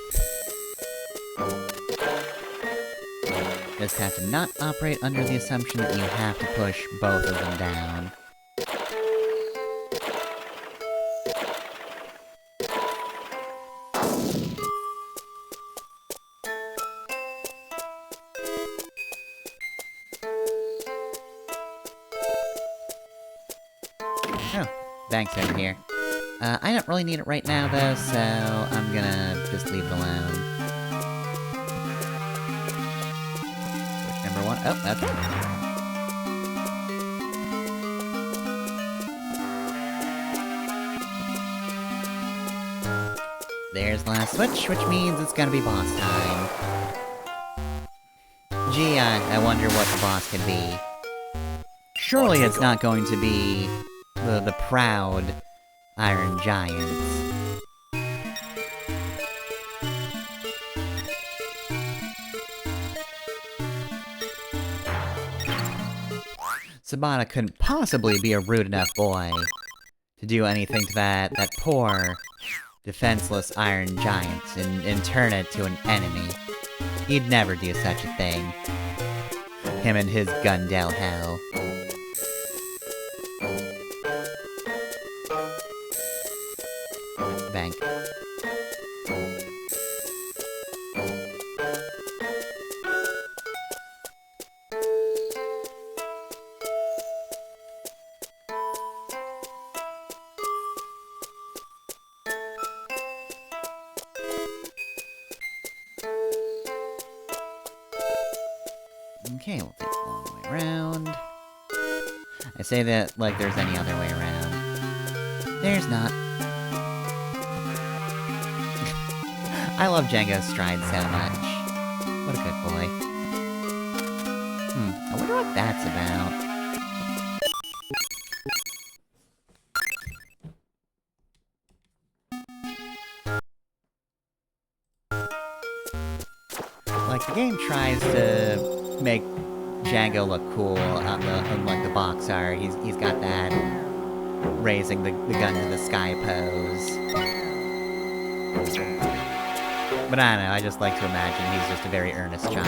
Just have to not operate under the assumption that you have to push both of them down. Oh, bank's over here. I don't really need it right now, though, so I'm gonna just leave it alone. Switch number one. Oh, okay. There's the last switch, which means it's gonna be boss time. Gee, I wonder what the boss could be. Surely it's not going to be the proud Iron Giants. Sabata couldn't possibly be a rude enough boy to do anything to that poor, defenseless Iron Giant and turn it to an enemy. He'd never do such a thing. Him and his Gundel hell. Bank. Okay, we'll take the long way around. I say that like there's any other way around. There's not. I love Django's stride so much. What a good boy. I wonder what that's about. Like, the game tries to make Django look cool on like the box art. He's got that raising the gun to the sky pose. But I don't know, I just like to imagine he's just a very earnest child.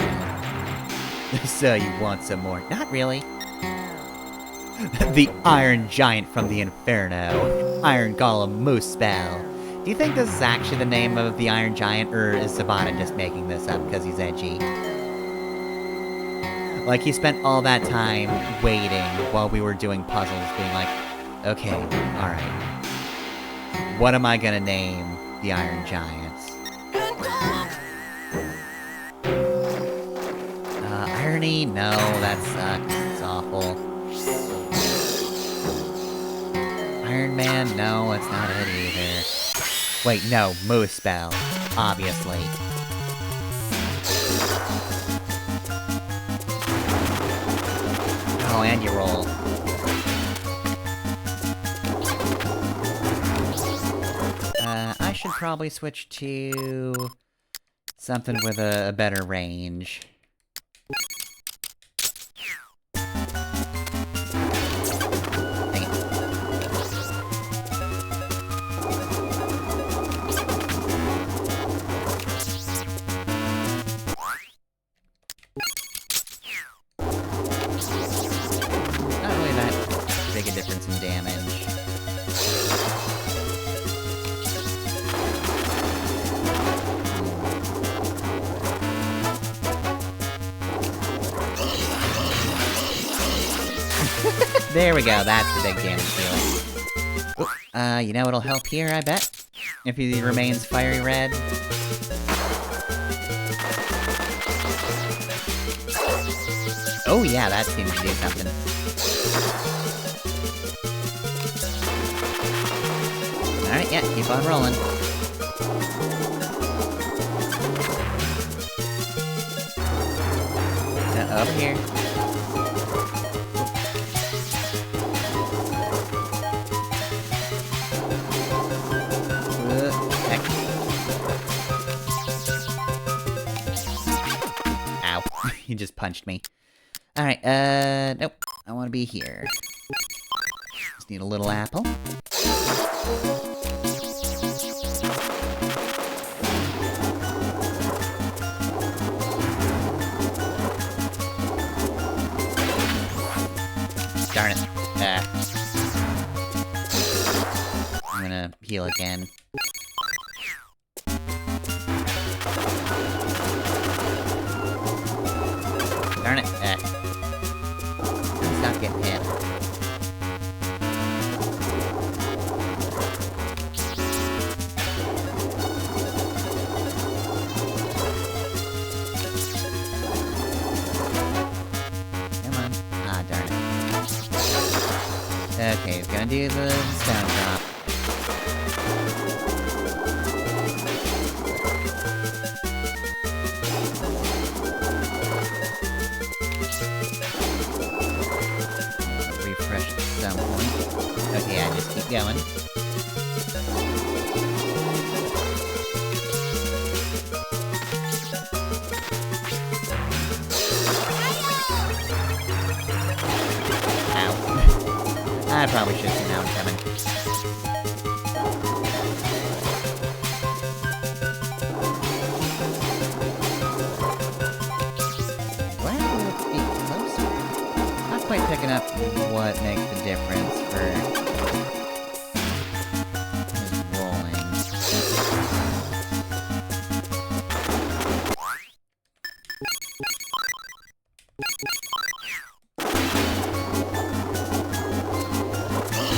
So you want some more? Not really. The Iron Giant from the Inferno. Iron Golem Moose Spell. Do you think this is actually the name of the Iron Giant, or is Sabata just making this up because he's edgy? Like, he spent all that time waiting while we were doing puzzles, being like, okay, alright. What am I gonna name the Iron Giants? Irony? No, that sucks. It's awful. Iron Man? No, it's not it either. Wait, no, Moose Spell. Obviously. Oh, and you roll. I should probably switch to something with a better range. Dang it. Not really that big a difference in damage. There we go, that's the big damage dealer. Ooh, you know what'll help here, I bet? If he remains fiery red. Oh yeah, that seems to do something. Alright, yeah, keep on rolling. Over here. Heck. Ow. He just punched me. Alright, nope. I want to be here. Just need a little apple. Darn it. I'm gonna heal again. Darn it. Stop getting hit. Come on. Ah, darn it. Okay, he's gonna do the stone drop. Refresh at some point. Okay, I just keep going. Ow. I probably should have seen that one coming. Well, let's be closer. Not quite picking up what makes the difference for his rolling.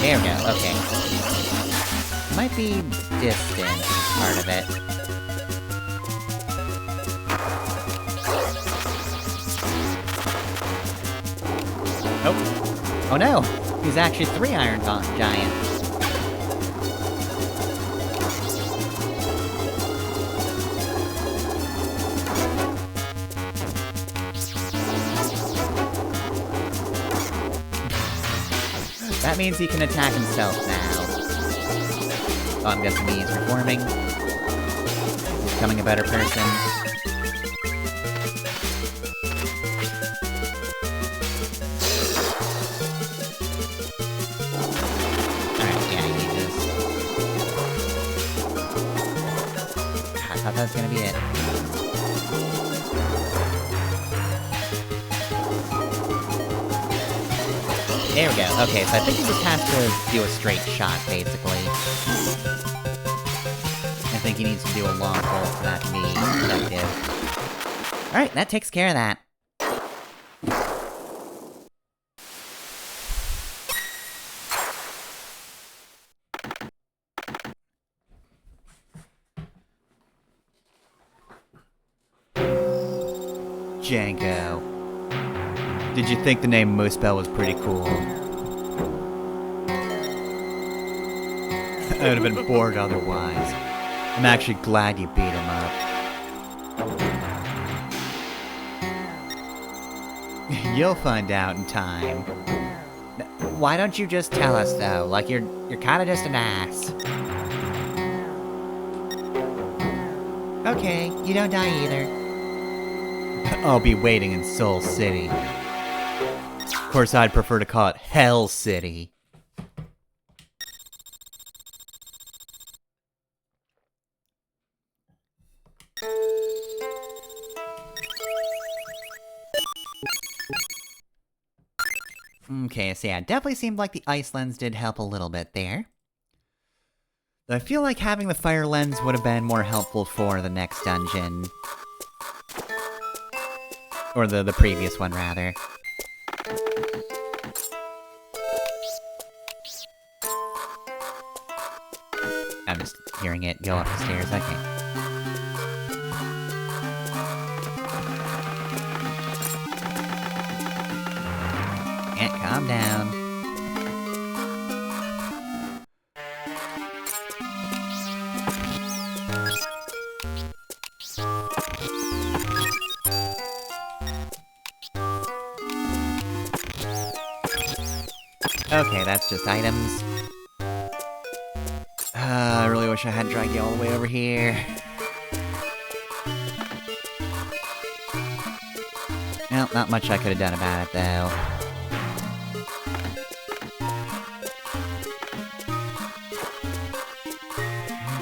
There we go, okay. Might be distance part of it. Oh. Oh no! He's actually 3 Iron Giants. That means he can attack himself now. Oh, I'm guessing he's reforming. Becoming a better person. Alright, yeah, he just... I thought that was gonna be it. There we go. Okay, so I think he just has to do a straight shot, basically. I think he needs to do a long pull for that to be effective. Alright, that takes care of that. Django. Did you think the name Moosebell was pretty cool? I would have been bored otherwise. I'm actually glad you beat him up. You'll find out in time. Why don't you just tell us though? Like you're kinda just an ass. Okay, you don't die either. I'll be waiting in Soul City. Of course, I'd prefer to call it Hell City. Okay, so yeah, it definitely seemed like the ice lens did help a little bit there. Though I feel like having the fire lens would have been more helpful for the next dungeon. Or the previous one, rather. I'm just hearing it go up the stairs, okay. Yeah, calm down. Okay, that's just items. I really wish I hadn't dragged you all the way over here. Well, not much I could have done about it, though.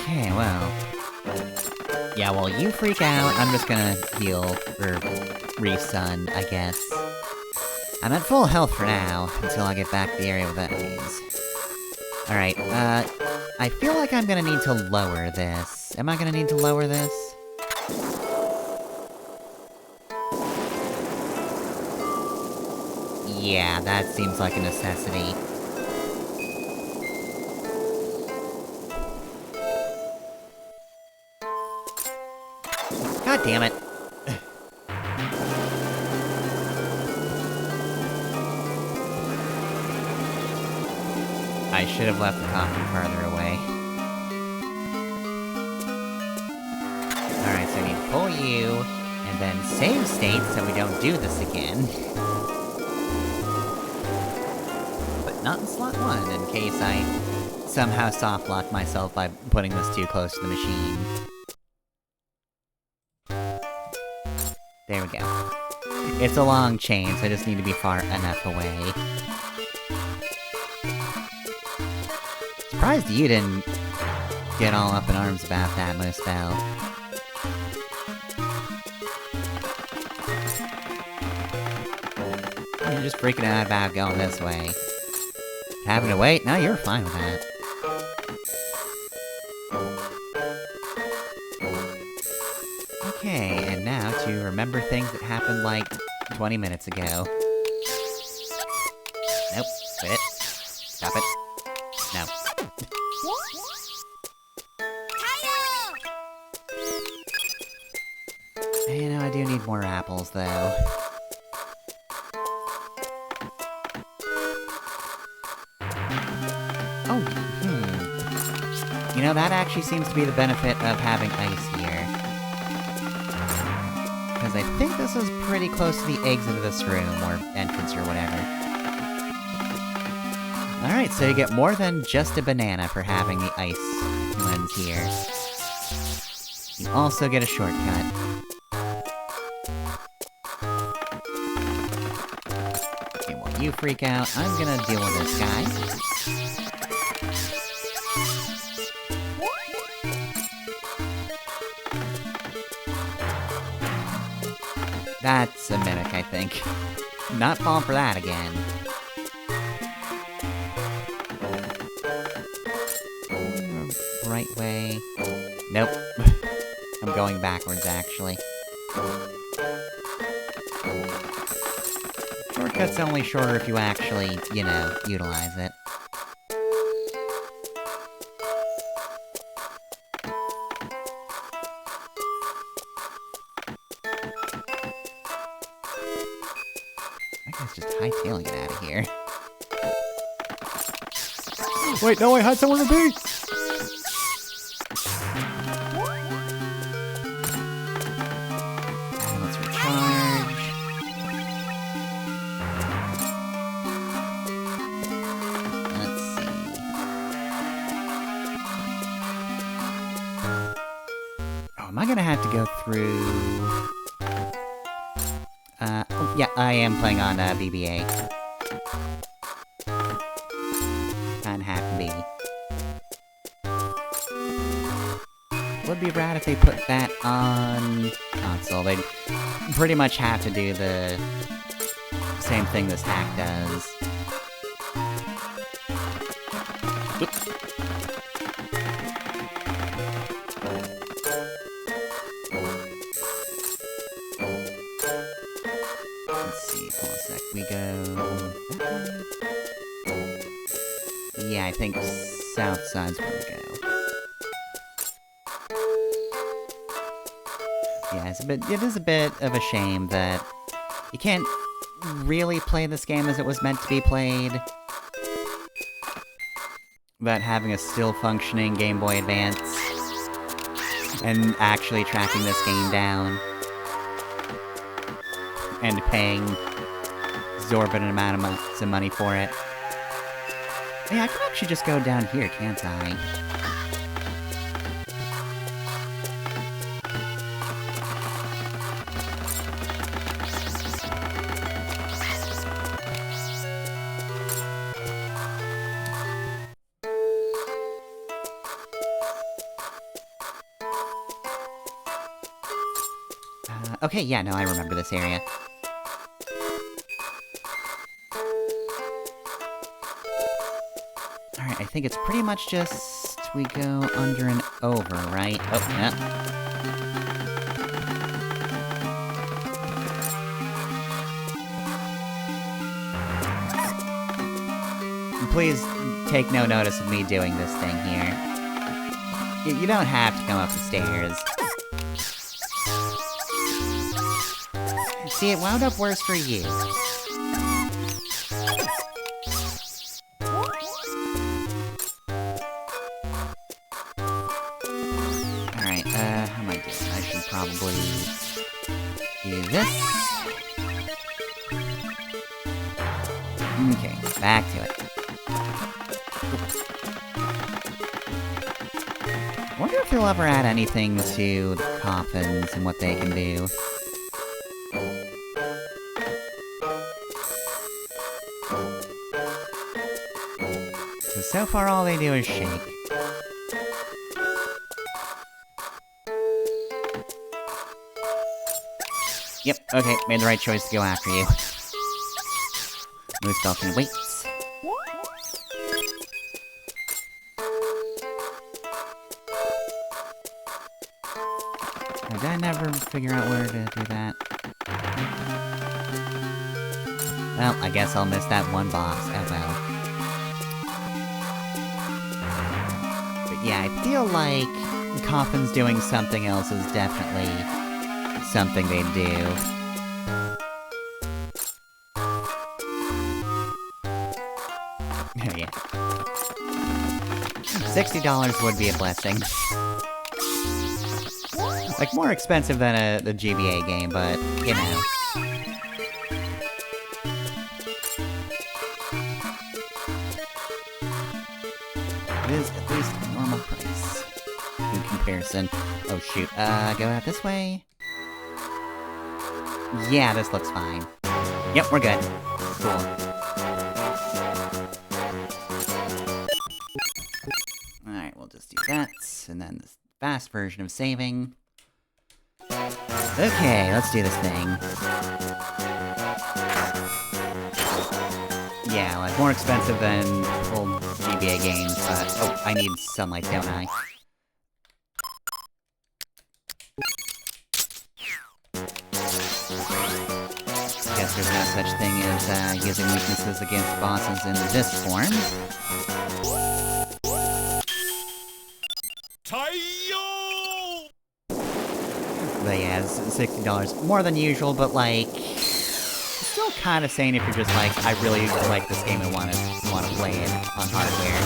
Okay, well... Yeah, while you freak out, I'm just gonna heal, or re-sun, I guess. I'm at full health for now, until I get back to the area with enemies. Alright, I feel like I'm gonna need to lower this. Am I gonna need to lower this? Yeah, that seems like a necessity. God damn it. I should have left the coffin farther away. Alright, so I need to pull you, and then save state so we don't do this again. But not in slot 1, in case I somehow soft-lock myself by putting this too close to the machine. There we go. It's a long chain, so I just need to be far enough away. Surprised you didn't get all up in arms about that, Moosebell. You're just freaking out about going this way. Having to wait? No, you're fine with that. Okay, and now to remember things that happened like 20 minutes ago. Nope, quit it. Stop it. No. You know, I do need more apples, though. You know, that actually seems to be the benefit of having ice here. Because I think this is pretty close to the exit of this room, or entrance, or whatever. Alright, so you get more than just a banana for having the ice lens here. You also get a shortcut. Okay, while you freak out, I'm gonna deal with this guy. That's a mimic, I think. Not falling for that again. Right way. Nope. I'm going backwards, actually. Shortcut's only shorter if you actually, you know, utilize it. That guy's just hightailing it out of here. Wait, no, I had somewhere to be! And let's recharge. Let's see. Oh, am I gonna have to go through... oh, yeah, I am playing on, BBA. Unhappy baby. Would be rad if they put that on console. They'd pretty much have to do the same thing this hack does. Oops. Let's see, hold on a sec. We go... Yeah, I think south side's where we go. Yeah, it is a bit of a shame that you can't really play this game as it was meant to be played. But having a still functioning Game Boy Advance and actually tracking this game down and paying exorbitant amount of money for it. Yeah, I could actually just go down here, can't I? Okay, yeah, no, I remember this area. Alright, I think it's pretty much just... we go under and over, right? Oh, yeah. Please take no notice of me doing this thing here. You don't have to come up the stairs. See, it wound up worse for you. Alright, how am I doing? I should probably do this. Okay, back to it. I wonder if they'll ever add anything to the coffins and what they can do. So far, all they do is shake. Yep, okay, made the right choice to go after you. Moose Dolphin waits. Did I never figure out where to do that? Well, I guess I'll miss that one boss. Oh well. Yeah, I feel like Coffin's doing something else is definitely something they do. Oh, yeah. $60 would be a blessing. Like, more expensive than the GBA game, but, you know. It is at least a normal price. In comparison. Oh shoot, go out this way? Yeah, this looks fine. Yep, we're good. Cool. Alright, we'll just do that, and then this fast version of saving. Okay, let's do this thing. Yeah, like, more expensive than old GBA games, but... Oh, I need sunlight, don't I? Guess there's no such thing as, using weaknesses against bosses in this form. But yeah, it's $60. More than usual, but like... Still kinda sane if you're just like, I really like this game and wanna play it on hardware.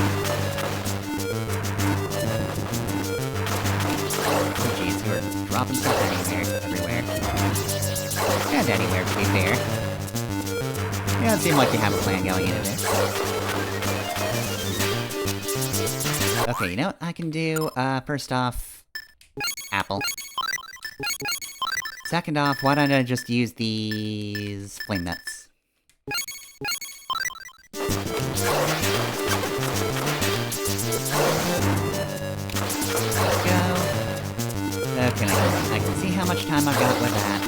Oh jeez, you are dropping stuff everywhere. And anywhere, to be fair. Yeah, it seemed like you have a plan going into this. Okay, you know what I can do? First off... Apple. Second off, why don't I just use these... flame nuts? Let's go. Okay, I can see how much time I've got with that.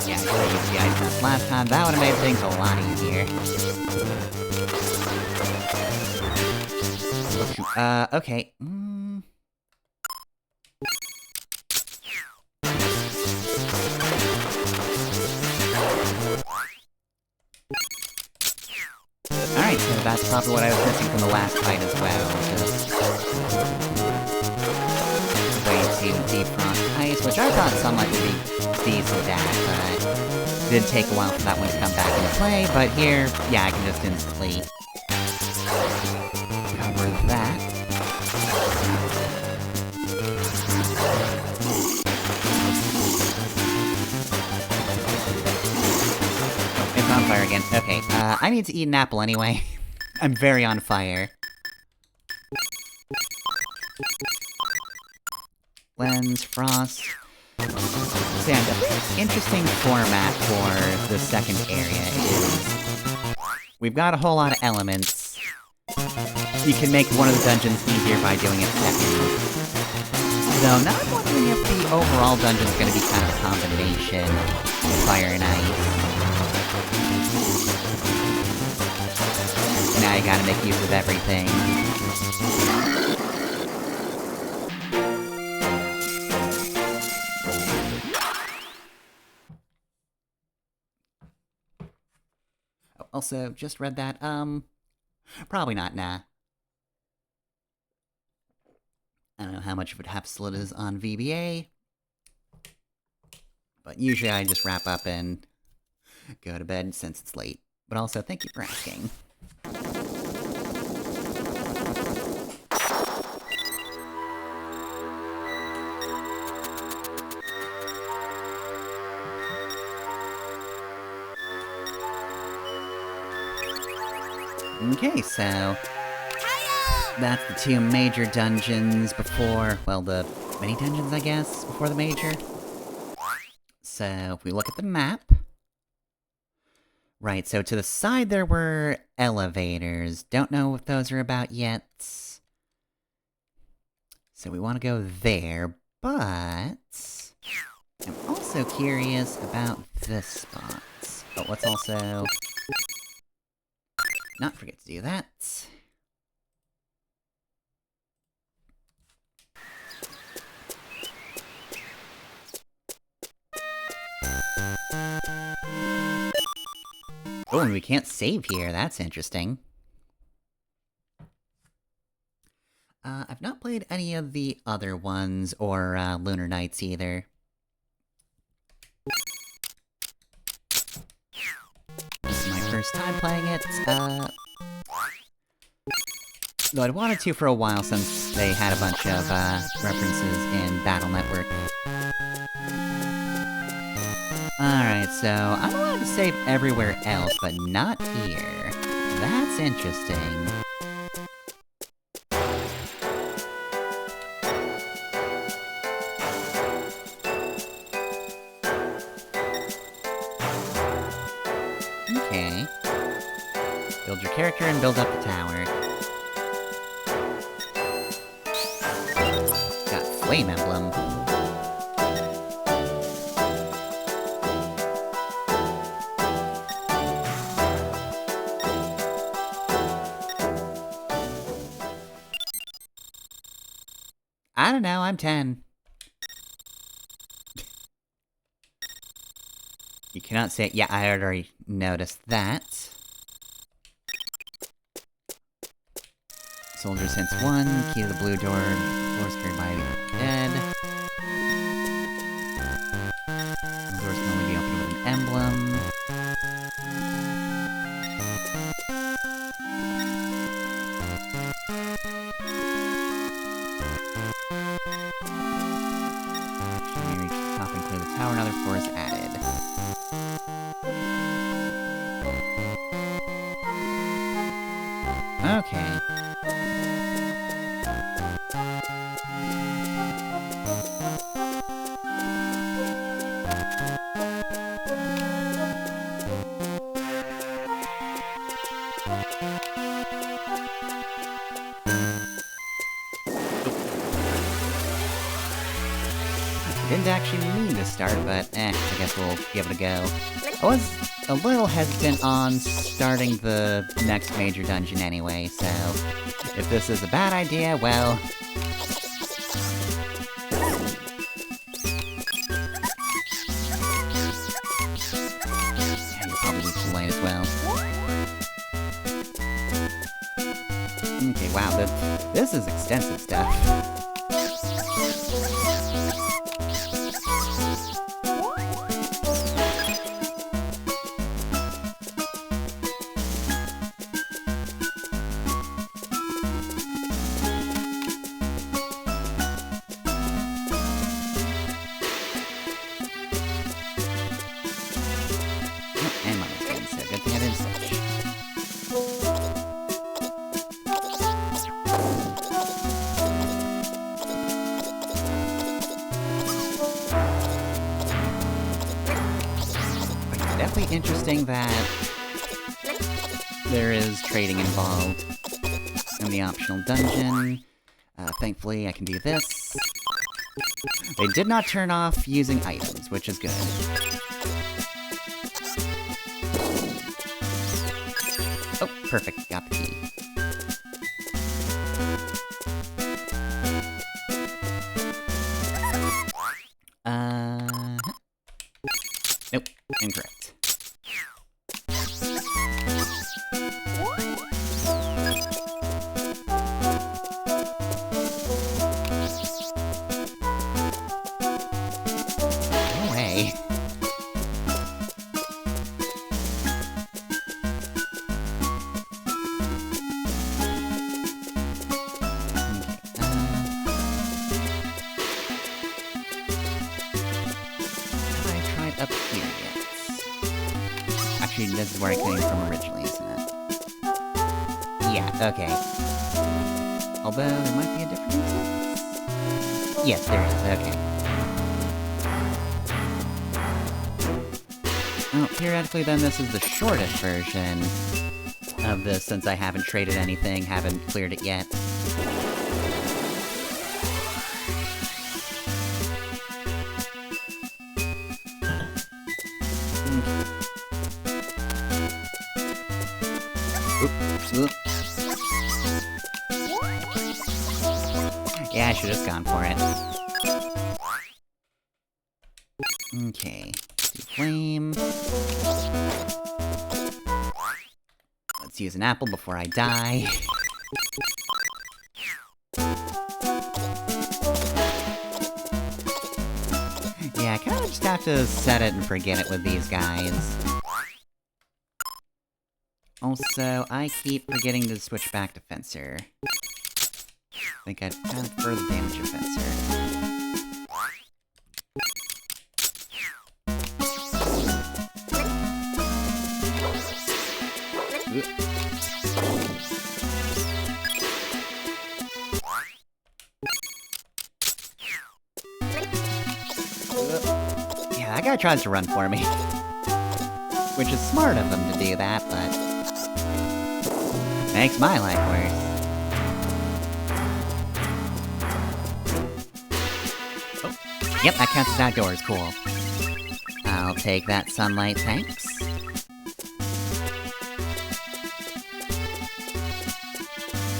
Yeah, I should have used the items last time. That would have made things a lot easier. Okay. Alright, so that's probably what I was missing from the last fight as well. Just... way to defrost ice, which I thought sunlight would be decent at, but... it did take a while for that one to come back into play, but here, yeah, I can just instantly... cover that. It's on fire again. Okay, I need to eat an apple anyway. I'm very on fire. Lens, frost... So yeah, the interesting format for the second area is... we've got a whole lot of elements. You can make one of the dungeons easier by doing it second. Though, now I'm wondering if the overall dungeon's gonna be kind of a combination of fire and ice. Now you gotta make use of everything. Oh, also, just read that, probably not, nah. I don't know how much of a hassle it is on VBA. But usually I just wrap up and go to bed since it's late. But also, thank you for asking. Okay, so... that's the two major dungeons before... well, the mini dungeons, I guess, before the major. So, if we look at the map... right, so to the side there were elevators. Don't know what those are about yet. So we want to go there, but... I'm also curious about this spot. But let's also... not forget to do that. Oh, and we can't save here, that's interesting. I've not played any of the other ones, or, Lunar Nights either. This is my first time playing it, Though I'd wanted to for a while since they had a bunch of, references in Battle Network. Alright, so I'm allowed to save everywhere else, but not here. That's interesting. Okay. Build your character and build up the tower. Got Flame Emblem. I don't know, I'm 10. You cannot say it. Yeah, I already noticed that. Soldiers hints 1, key to the blue door, floors carried by dead. The doors can only be opened with an emblem. When you reach the top and clear the tower, another floor is added. Okay. Didn't actually mean to start, but I guess we'll give it a go. I was a little hesitant on starting the next major dungeon anyway, so if this is a bad idea, well... Yeah, you're probably too late as well. Okay, wow, this is extensive stuff. And money's good, so good thing I didn't switch. But it's definitely interesting that there is trading involved in the optional dungeon. Thankfully, I can do this. They did not turn off using items, which is good. Oh, perfect. Got the key. Nope. Incorrect. No way. Up here yet. Actually, this is where I came from originally, isn't it? Yeah, okay. Although, there might be a difference? Yes, there is, okay. Well, theoretically then, this is the shortest version of this, since I haven't traded anything, haven't cleared it yet. Oops. Yeah, I should've just gone for it. Okay. Do flame. Let's use an apple before I die. Yeah, I kinda just have to set it and forget it with these guys. Also, I keep forgetting to switch back to Fencer. I think I'd prefer the damage of Fencer. Yeah, that guy tries to run for me. Which is smart of him to do that, but... makes my life worse. Oh, yep, that counts as outdoors, cool. I'll take that sunlight, thanks.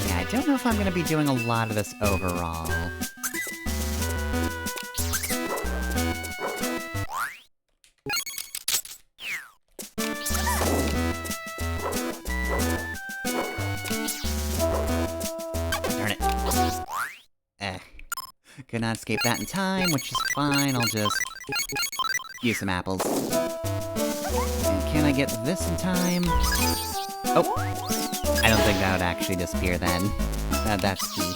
Yeah, I don't know if I'm gonna be doing a lot of this overall. Could not escape that in time, which is fine, I'll just use some apples. And can I get this in time? Oh! I don't think that would actually disappear then. That's key.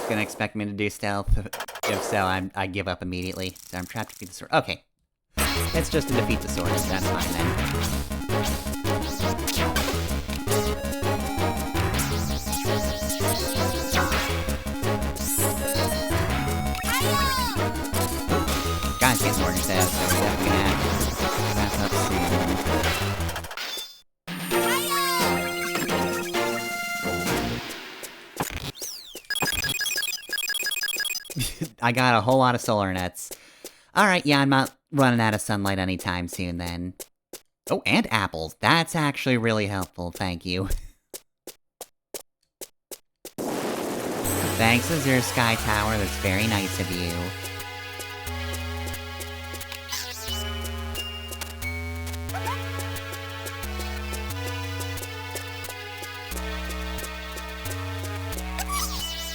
Gonna expect me to do stealth. If so, I give up immediately. So I'm trapped to defeat the sword. Okay. It's just to defeat the sword. That's fine then. Guys get sword instead, so we're definitely gonna have to wrap up soon. I got a whole lot of solar nets. Alright, yeah, I'm not running out of sunlight anytime soon then. Oh, and apples. That's actually really helpful, thank you. Thanks, Azure Sky Tower, that's very nice of you.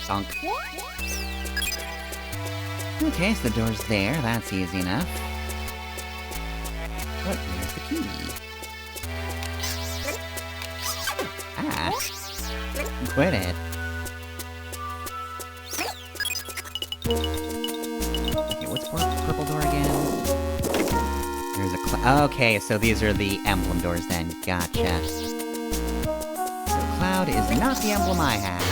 Donk. Okay, so the door's there, that's easy enough. But where's the key? Ah! Quit it. Okay, what's purple door again? There's a okay, so these are the emblem doors then, gotcha. So cloud is not the emblem I have.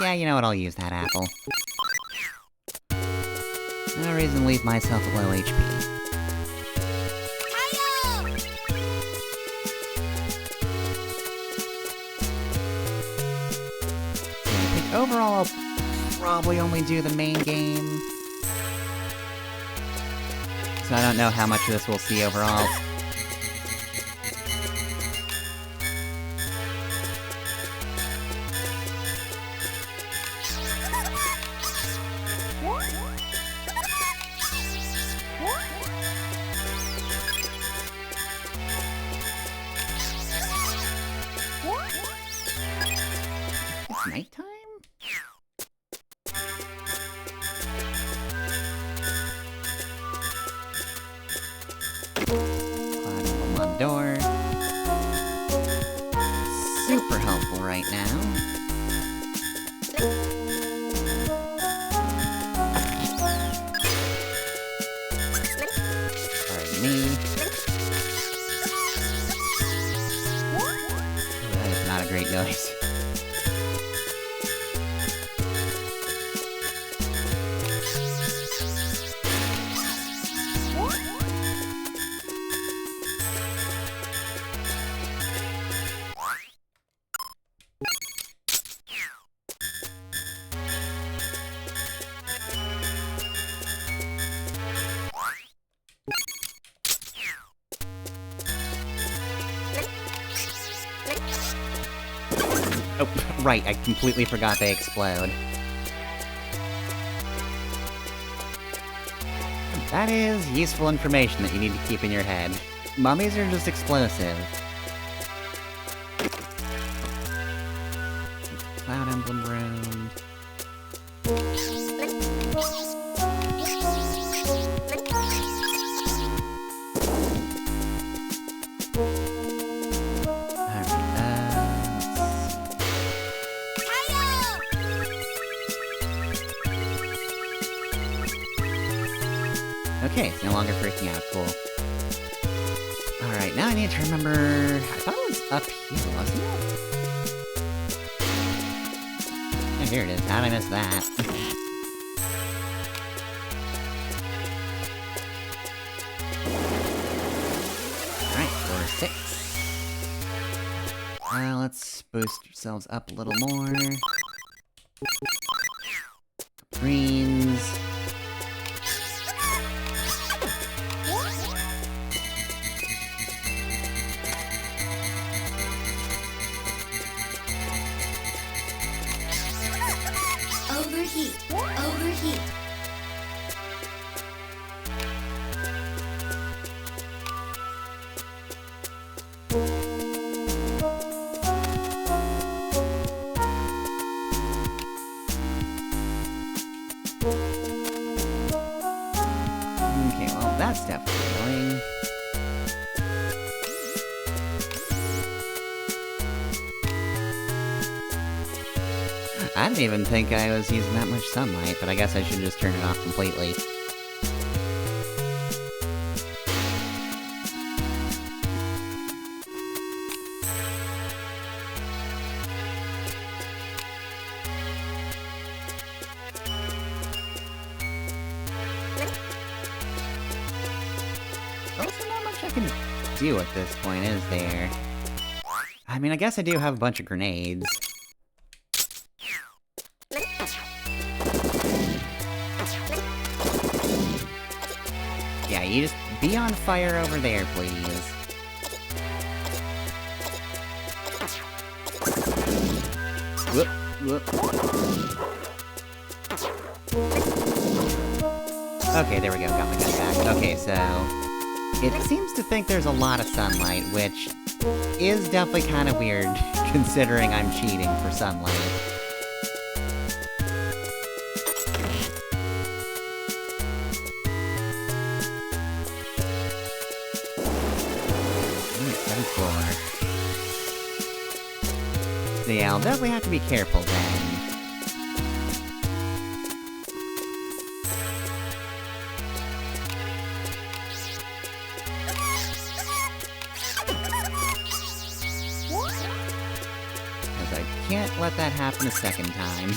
Yeah, you know what, I'll use that apple. No reason to leave myself at low HP. So I think overall I'll probably only do the main game. So I don't know how much of this we'll see overall. Nighttime? Cloud emblem on door. Super helpful right now. Pardon me. That is not a great noise. Oh, right, I completely forgot they explode. That is useful information that you need to keep in your head. Mummies are just explosive. Cloud Emblem Room. Okay, it's no longer freaking out, cool. Alright, now I need to remember... I thought it was up here, wasn't it? Yeah, here it is. How did I miss that? Alright, floor 6. Let's boost ourselves up a little more. Greens. Overheat. Overheat. Okay, well, that's definitely annoying. I didn't even think I was using that much sunlight, but I guess I should just turn it off completely. Also, not much I can do at this point, is there? I mean, I guess I do have a bunch of grenades. Yeah, you just be on fire over there, please. Whoop, whoop. Okay, there we go, got my gun back. Okay, so... it seems to think there's a lot of sunlight, which is definitely kind of weird, considering I'm cheating for sunlight. Seventh floor. So yeah, I'll definitely have to be careful then. Because I can't let that happen a second time.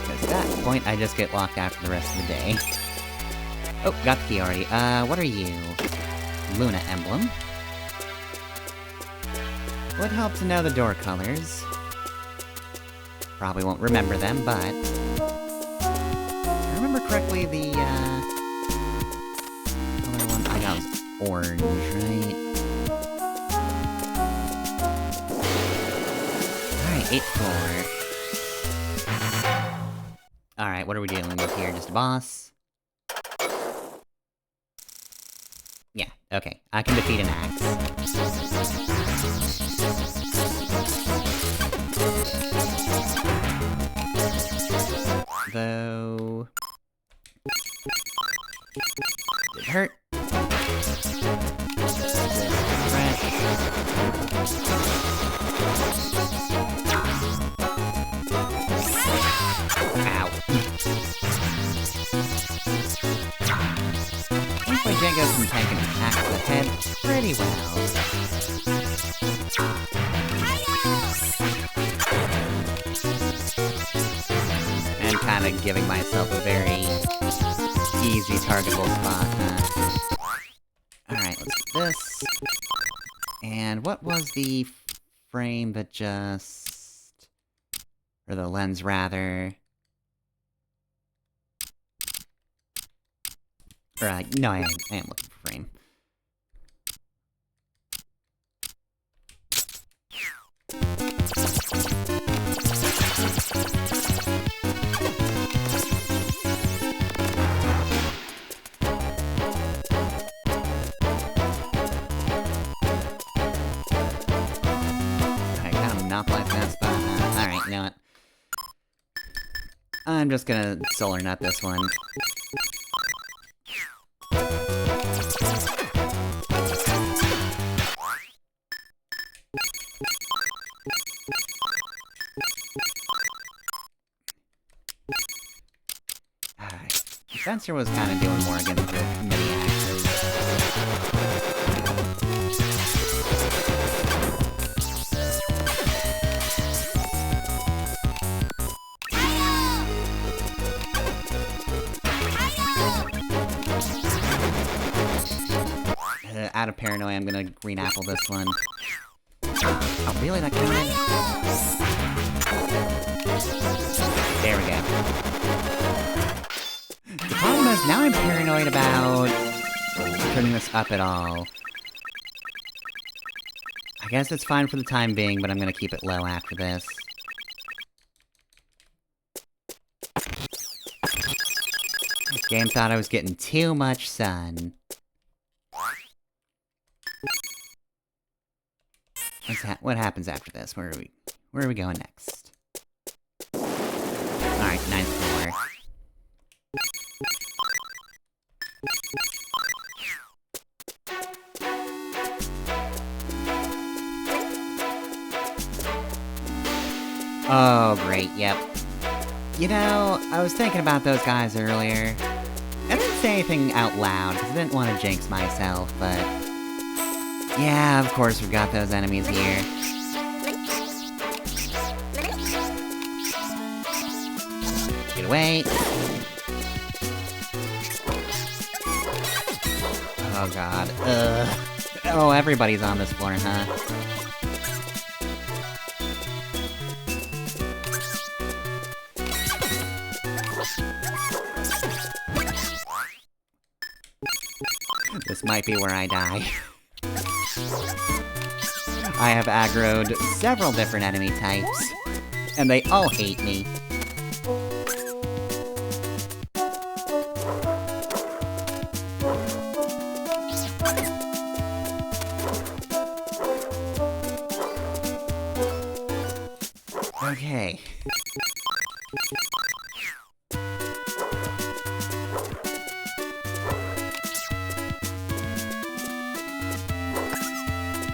Because at that point, I just get locked out for the rest of the day. Oh, got the key already. What are you? Luna emblem. Would help to know the door colors. Probably won't remember them, but... if I remember correctly, the, color one I got was orange, right? Alright, 8th floor. Alright, what are we dealing with here? Just a boss? Yeah, okay. I can defeat an axe. Though... did it hurt? Ow. Looks like Django can tank an attack to the head pretty well. And kinda giving myself a very easy targetable spot, huh? Alright, let's do this. And what was the frame that just... or the lens, rather... Right, no, I am looking for frame. I'm just gonna solar nut this one. Spencer was kind of doing more against the mini axes. Out of paranoia, I'm gonna green apple this one. Oh, really? That counted? There we go. The problem is, now I'm paranoid about turning this up at all. I guess it's fine for the time being, but I'm gonna keep it low after this. Game thought I was getting too much sun. What happens after this? Where are we going next? Alright, 9th floor. Oh, great, yep. You know, I was thinking about those guys earlier. I didn't say anything out loud, because I didn't want to jinx myself, but... yeah, of course we've got those enemies here. Get away. Oh god, oh, everybody's on this floor, huh? This might be where I die. I have aggroed several different enemy types, and they all hate me. Okay.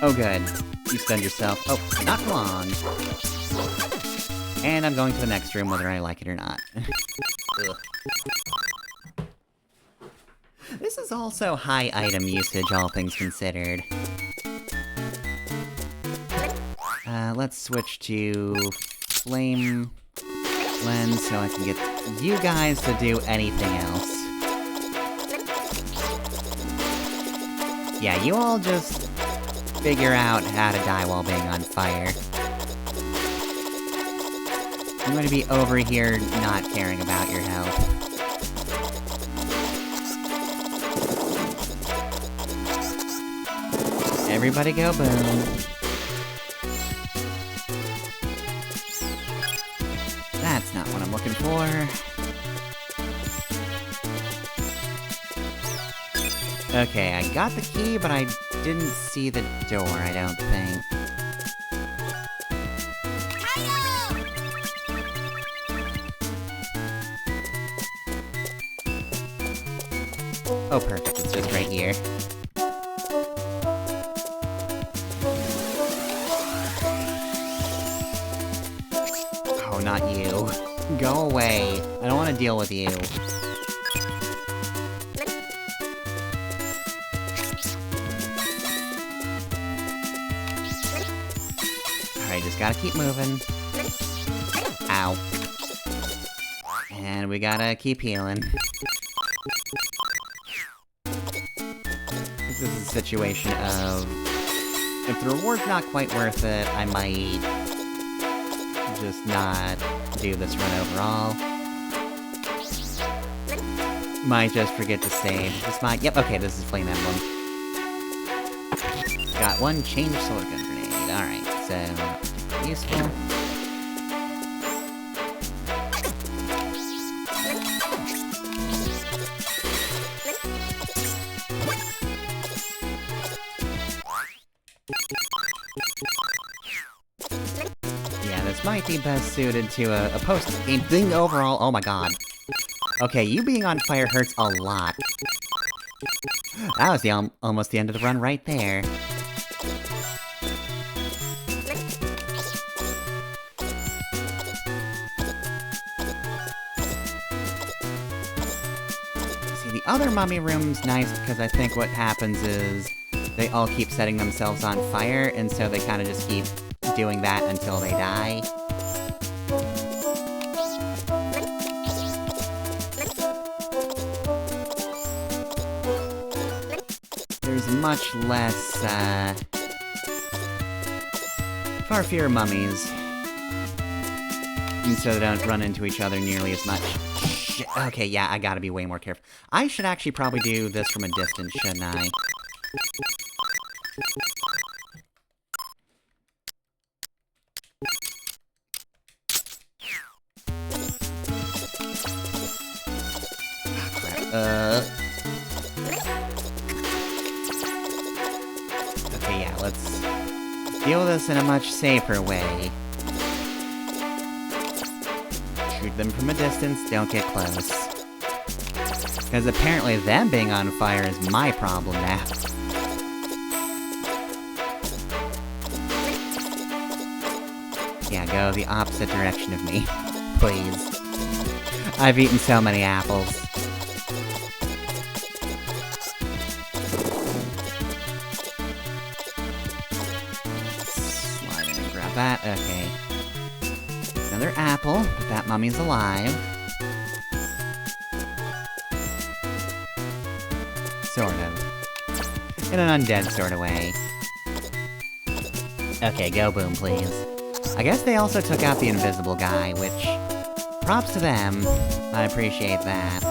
Oh good. You stunned yourself. Oh, not for long. And I'm going to the next room whether I like it or not. This is also high item usage, all things considered. Let's switch to Flame Lens so I can get you guys to do anything else. Yeah, you all just figure out how to die while being on fire. I'm going to be over here not caring about your health. Everybody go boom. That's not what I'm looking for. Okay, I got the key, but I didn't see the door, I don't think. Oh, perfect, it's just right here. Oh, not you. Go away. I don't want to deal with you. Alright, just gotta keep moving. Ow. And we gotta keep healing. This is a situation of... if the reward's not quite worth it, I might... just not do this run overall. Might just forget to save. This might... yep, okay, this is Flame Emblem. Got one change sword gun grenade. Alright, so... useful. Yeah, this might might be best suited to a post-game thing overall. Oh my god. Okay, you being on fire hurts a lot. That was almost the end of the run right there. See, the other mummy room's nice because I think what happens is they all keep setting themselves on fire, and so they kind of just keep doing that until they die. There's much less, far fewer mummies. And so they don't run into each other nearly as much. Shit. Okay, yeah, I gotta be way more careful. I should actually probably do this from a distance, shouldn't I? Okay, yeah, let's deal with this in a much safer way. Shoot them from a distance, don't get close. Because apparently them being on fire is my problem now. Yeah, go the opposite direction of me. Please. I've eaten so many apples. Slide in and grab that, okay. Another apple, but that mummy's alive. Sort of. In an undead sort of way. Okay, go boom, please. I guess they also took out the invisible guy, which... props to them. I appreciate that.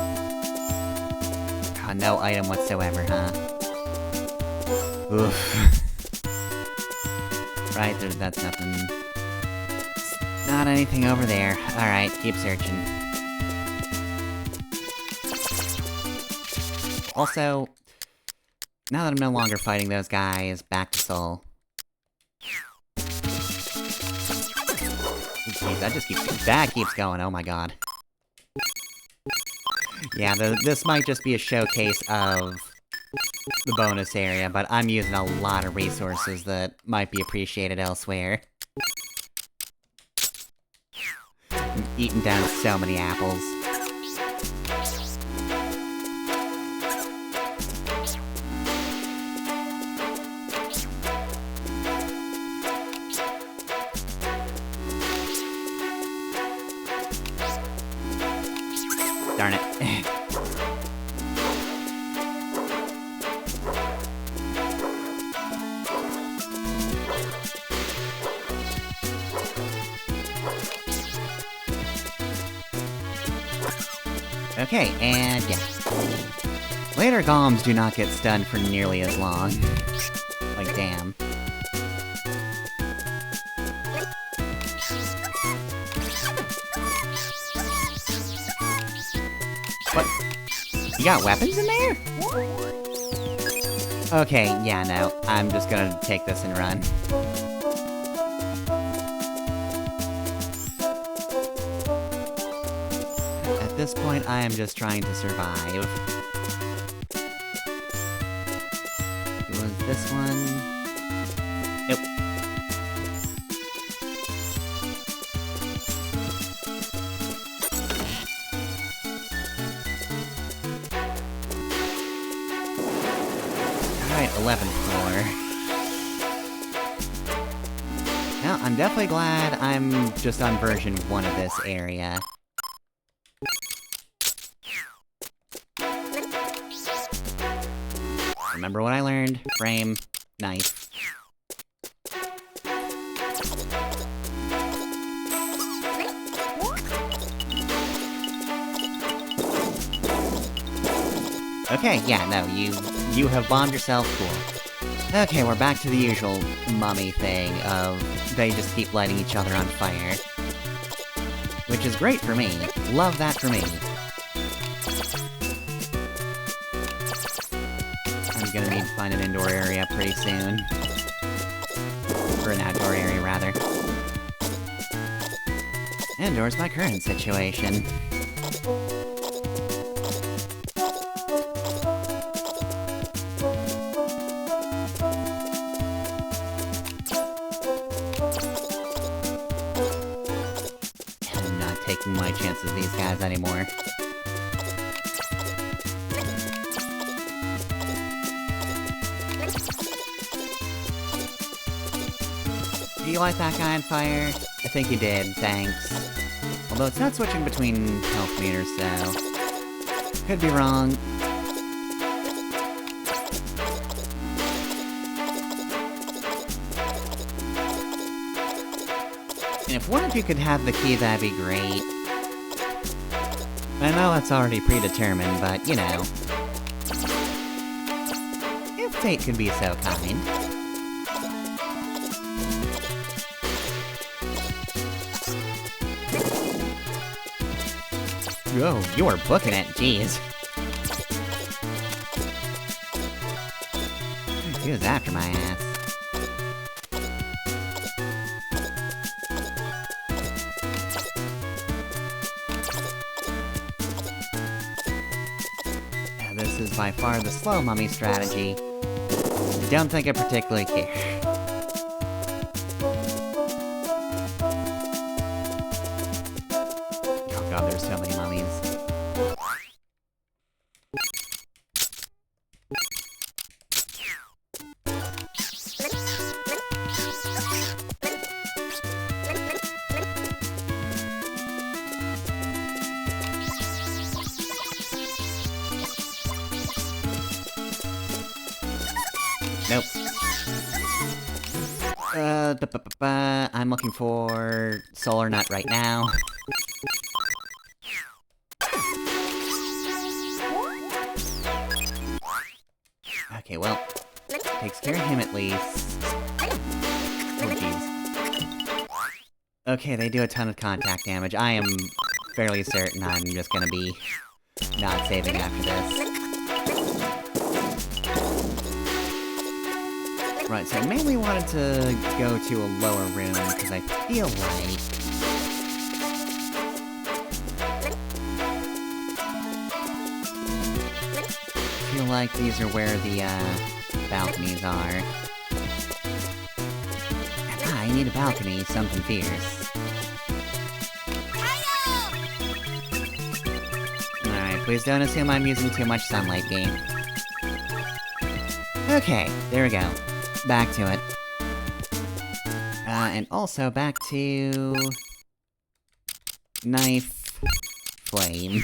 God, no item whatsoever, huh? Oof. Right, that's nothing. Not anything over there. Alright, keep searching. Also, now that I'm no longer fighting those guys, back to Soul. Jeez, that keeps going, oh my god. Yeah, this might just be a showcase of the bonus area, but I'm using a lot of resources that might be appreciated elsewhere. I'm eating down so many apples. Darn it. Okay, and yeah. Later golems do not get stunned for nearly as long. Like, damn. What? You got weapons in there? Okay, yeah, no. I'm just gonna take this and run. At this point, I am just trying to survive. It was this one... Nope. Alright, 11th floor. Now, I'm definitely glad I'm just on version 1 of this area. Remember what I learned? Frame, knife. Okay, yeah, no, you have bombed yourself, cool. Okay, we're back to the usual mummy thing of they just keep lighting each other on fire. Which is great for me. Love that for me. I'm gonna need to find an indoor area pretty soon. Or an outdoor area, rather. Endorse my current situation. I'm not taking my chances with these guys anymore. Do you light that guy on fire? I think you did, thanks. Although it's not switching between health meters, so... Could be wrong. And if one of you could have the key, that'd be great. I know it's already predetermined, but, you know. If fate could be so kind. Oh, you're booking it, jeez. He was after my ass. Yeah, this is by far the slow mummy strategy. Don't think I particularly care. Oh god, there's so many mummies. Nope. I'm looking for Solar Nut right now. Okay, well, takes care of him at least. Oh, jeez. Okay, they do a ton of contact damage. I am fairly certain I'm just gonna be not saving after this. Right, so I mainly wanted to go to a lower room, because I feel like... these are where the, balconies are. I need a balcony, something fierce. Alright, please don't assume I'm using too much sunlight, game. Okay, there we go. Back to it. And also back to... Knife... Flame.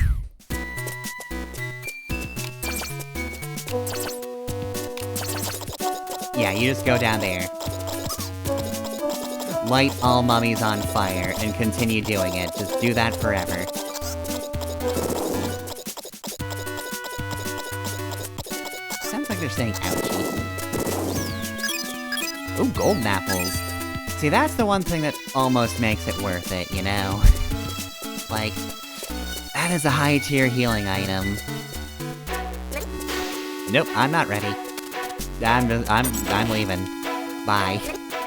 Yeah, you just go down there. Light all mummies on fire, and continue doing it. Just do that forever. Sounds like they're saying ouchie. Ooh, golden apples. See, that's the one thing that almost makes it worth it, you know? Like, that is a high-tier healing item. Nope, I'm not ready. I'm leaving. Bye.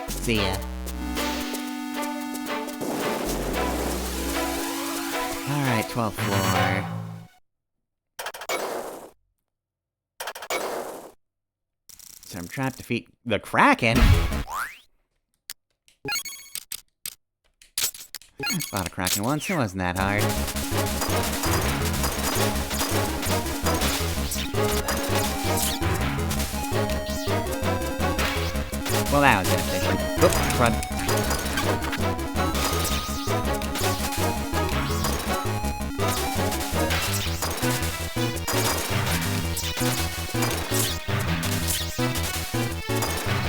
See ya. Alright, 12th floor. So I'm trapped to defeat the Kraken? Fought a Kraken once, it wasn't that hard. Well, that was inefficient. Oop, crud.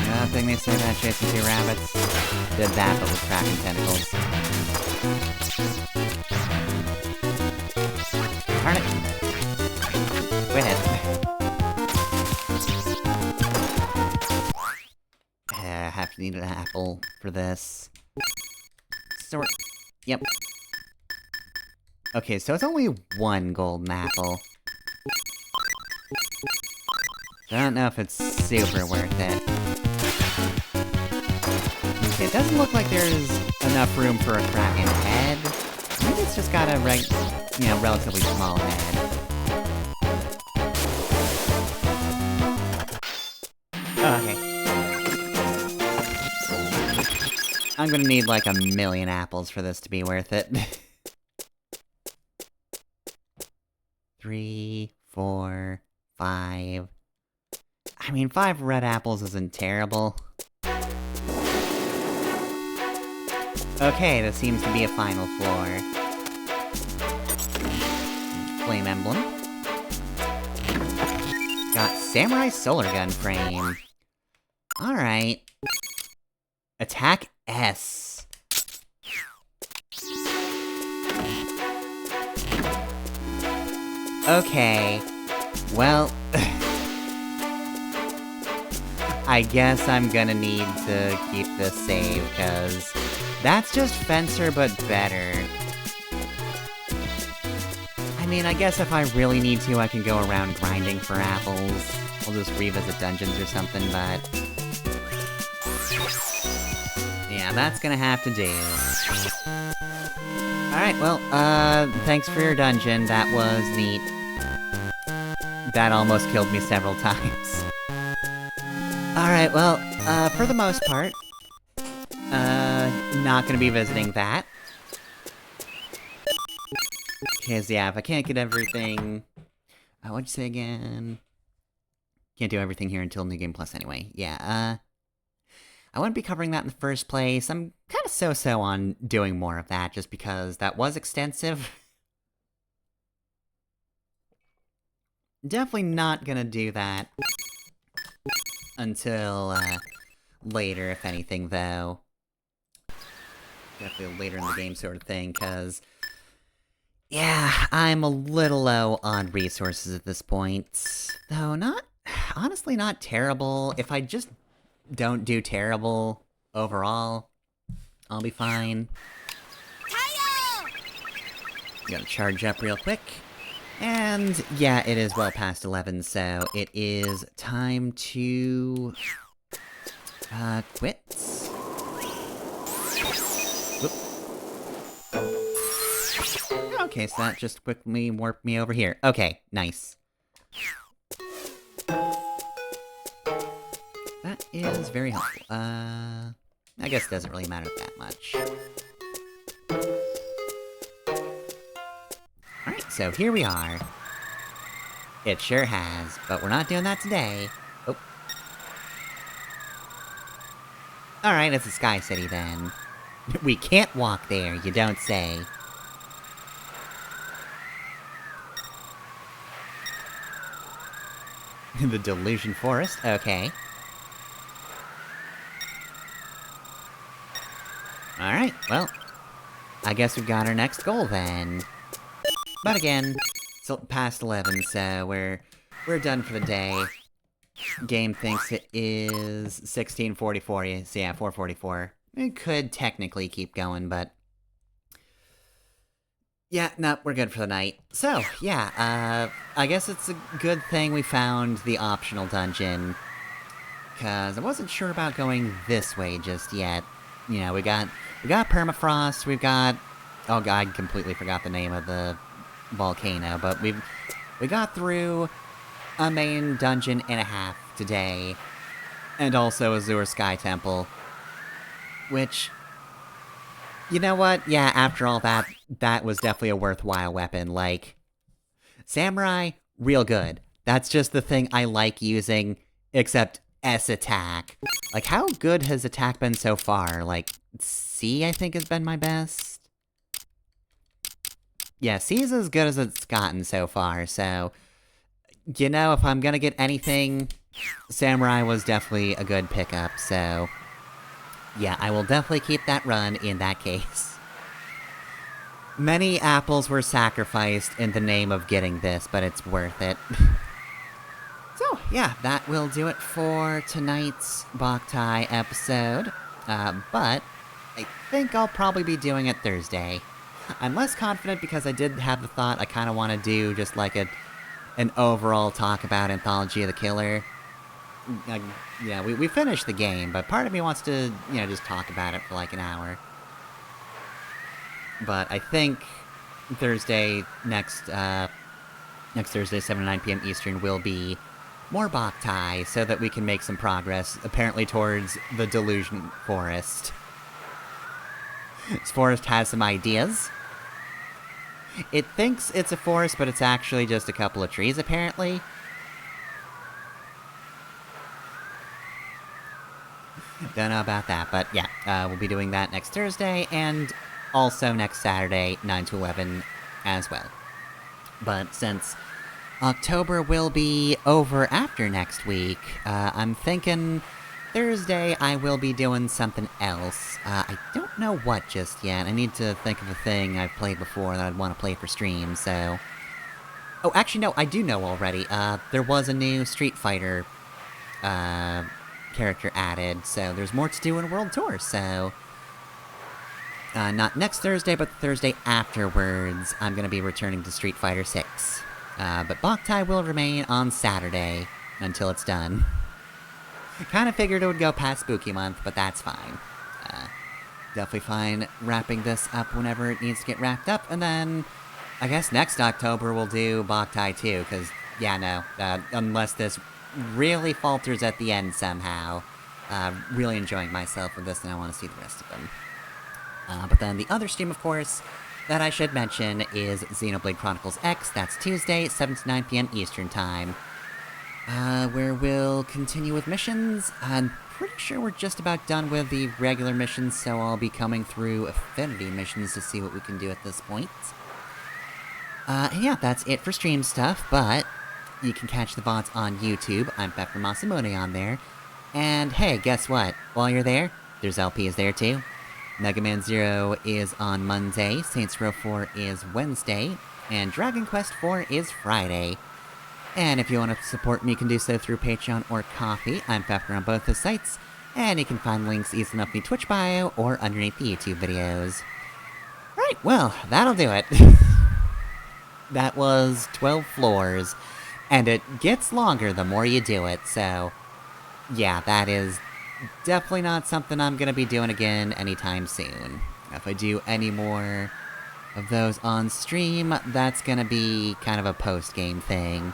Nothing they say about chasing two rabbits. Did that, but with cracking tentacles. Darn it. Quit it. Have to need an apple for this. Sort. Yep. Okay, so it's only one golden apple. I don't know if it's super worth it. Okay, it doesn't look like there's enough room for a Kraken head. it's just got a relatively small head. Oh, okay. I'm gonna need like 1,000,000 apples for this to be worth it. 3, 4, 5... I mean, 5 red apples isn't terrible. Okay, this seems to be a final floor. Flame emblem. Got samurai solar gun frame. Alright. Attack S. Okay. Well... I guess I'm gonna need to keep this save, cause... that's just Fencer, but better. I mean, I guess if I really need to, I can go around grinding for apples. I'll just revisit dungeons or something, but... yeah, that's gonna have to do. Alright, well, thanks for your dungeon, that was neat. That almost killed me several times. Alright, well, for the most part, not gonna be visiting that. Cause, yeah, if I can't get everything... what'd you say again? Can't do everything here until New Game Plus anyway. Yeah, I wouldn't be covering that in the first place. I'm kinda so-so on doing more of that, just because that was extensive. Definitely not gonna do that until, later, if anything, though. Definitely later in the game sort of thing, cause... yeah, I'm a little low on resources at this point. Though honestly not terrible. If I just don't do terrible overall, I'll be fine. Gotta charge up real quick. And yeah, it is well past 11, so it is time to... quit. Whoop. Okay, so that just quickly warped me over here. Okay, nice. That is very helpful. I guess it doesn't really matter that much. Alright, so here we are. It sure has, but we're not doing that today. Oh. Alright, it's a Sky City then. We can't walk there, you don't say. The Delusion Forest, okay. Alright, well, I guess we've got our next goal then. But again, it's past 11, so we're done for the day. Game thinks it is 16:44, so yeah, 4:44. It could technically keep going, but... yeah, no, we're good for the night. So, yeah, I guess it's a good thing we found the optional dungeon. Cause I wasn't sure about going this way just yet. You know, we got permafrost, we've got... oh god, I completely forgot the name of the volcano, but we got through a main dungeon and a half today. And also Azure Sky Temple. Which... you know what? Yeah, after all that, that was definitely a worthwhile weapon. Like, Samurai, real good. That's just the thing I like using, except S attack. Like, how good has attack been so far? Like, C, I think, has been my best? Yeah, C is as good as it's gotten so far, so... you know, if I'm gonna get anything, Samurai was definitely a good pickup, so... yeah, I will definitely keep that run in that case. Many apples were sacrificed in the name of getting this, but it's worth it. So, yeah, that will do it for tonight's Boktai episode. But I think I'll probably be doing it Thursday. I'm less confident because I did have the thought I kind of want to do just like an overall talk about Anthology of the Killer. Yeah, we finished the game, but part of me wants to, you know, just talk about it for like an hour. But I think Thursday, next Thursday, 7 to 9 p.m. Eastern, will be more Boktai so that we can make some progress, apparently towards the Delusion Forest. This forest has some ideas. It thinks it's a forest, but it's actually just a couple of trees, apparently. Don't know about that, but yeah, we'll be doing that next Thursday, and also next Saturday, 9 to 11, as well. But since October will be over after next week, I'm thinking Thursday I will be doing something else. I don't know what just yet. I need to think of a thing I've played before that I'd want to play for stream, so... Oh, actually, no, I do know already. There was a new Street Fighter, character added, so there's more to do in World Tour, so... not next Thursday, but the Thursday afterwards, I'm gonna be returning to Street Fighter 6. But Boktai will remain on Saturday until it's done. Kinda figured it would go past Spooky Month, but that's fine. Definitely fine wrapping this up whenever it needs to get wrapped up, and then... I guess next October we'll do Boktai too, because, yeah, no, unless this really falters at the end somehow. Really enjoying myself with this, and I want to see the rest of them. But then the other stream, of course, that I should mention is Xenoblade Chronicles X. That's Tuesday, 7 to 9 p.m. Eastern Time. Where we'll continue with missions. I'm pretty sure we're just about done with the regular missions, so I'll be coming through Affinity missions to see what we can do at this point. Yeah, that's it for stream stuff, but you can catch the VODs on YouTube. I'm Pepper Masamune on there. And hey, guess what? While you're there, there's LPs there too. Mega Man Zero is on Monday, Saints Row 4 is Wednesday, and Dragon Quest 4 is Friday. And if you want to support me, you can do so through Patreon or Ko-fi. I'm Pepper on both the sites, and you can find links easily enough in the Twitch bio or underneath the YouTube videos. Right, well, that'll do it. That was 12 floors, and it gets longer the more you do it, so... Yeah, that is definitely not something I'm gonna be doing again anytime soon. If I do any more of those on stream, that's gonna be kind of a post-game thing.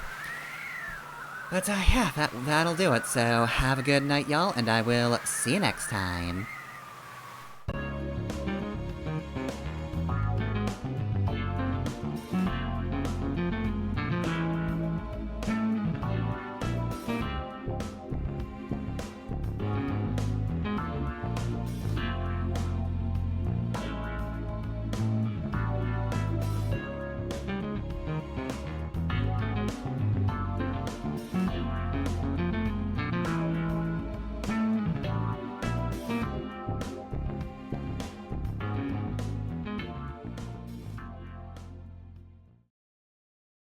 But yeah, that'll do it, so have a good night, y'all, and I will see you next time.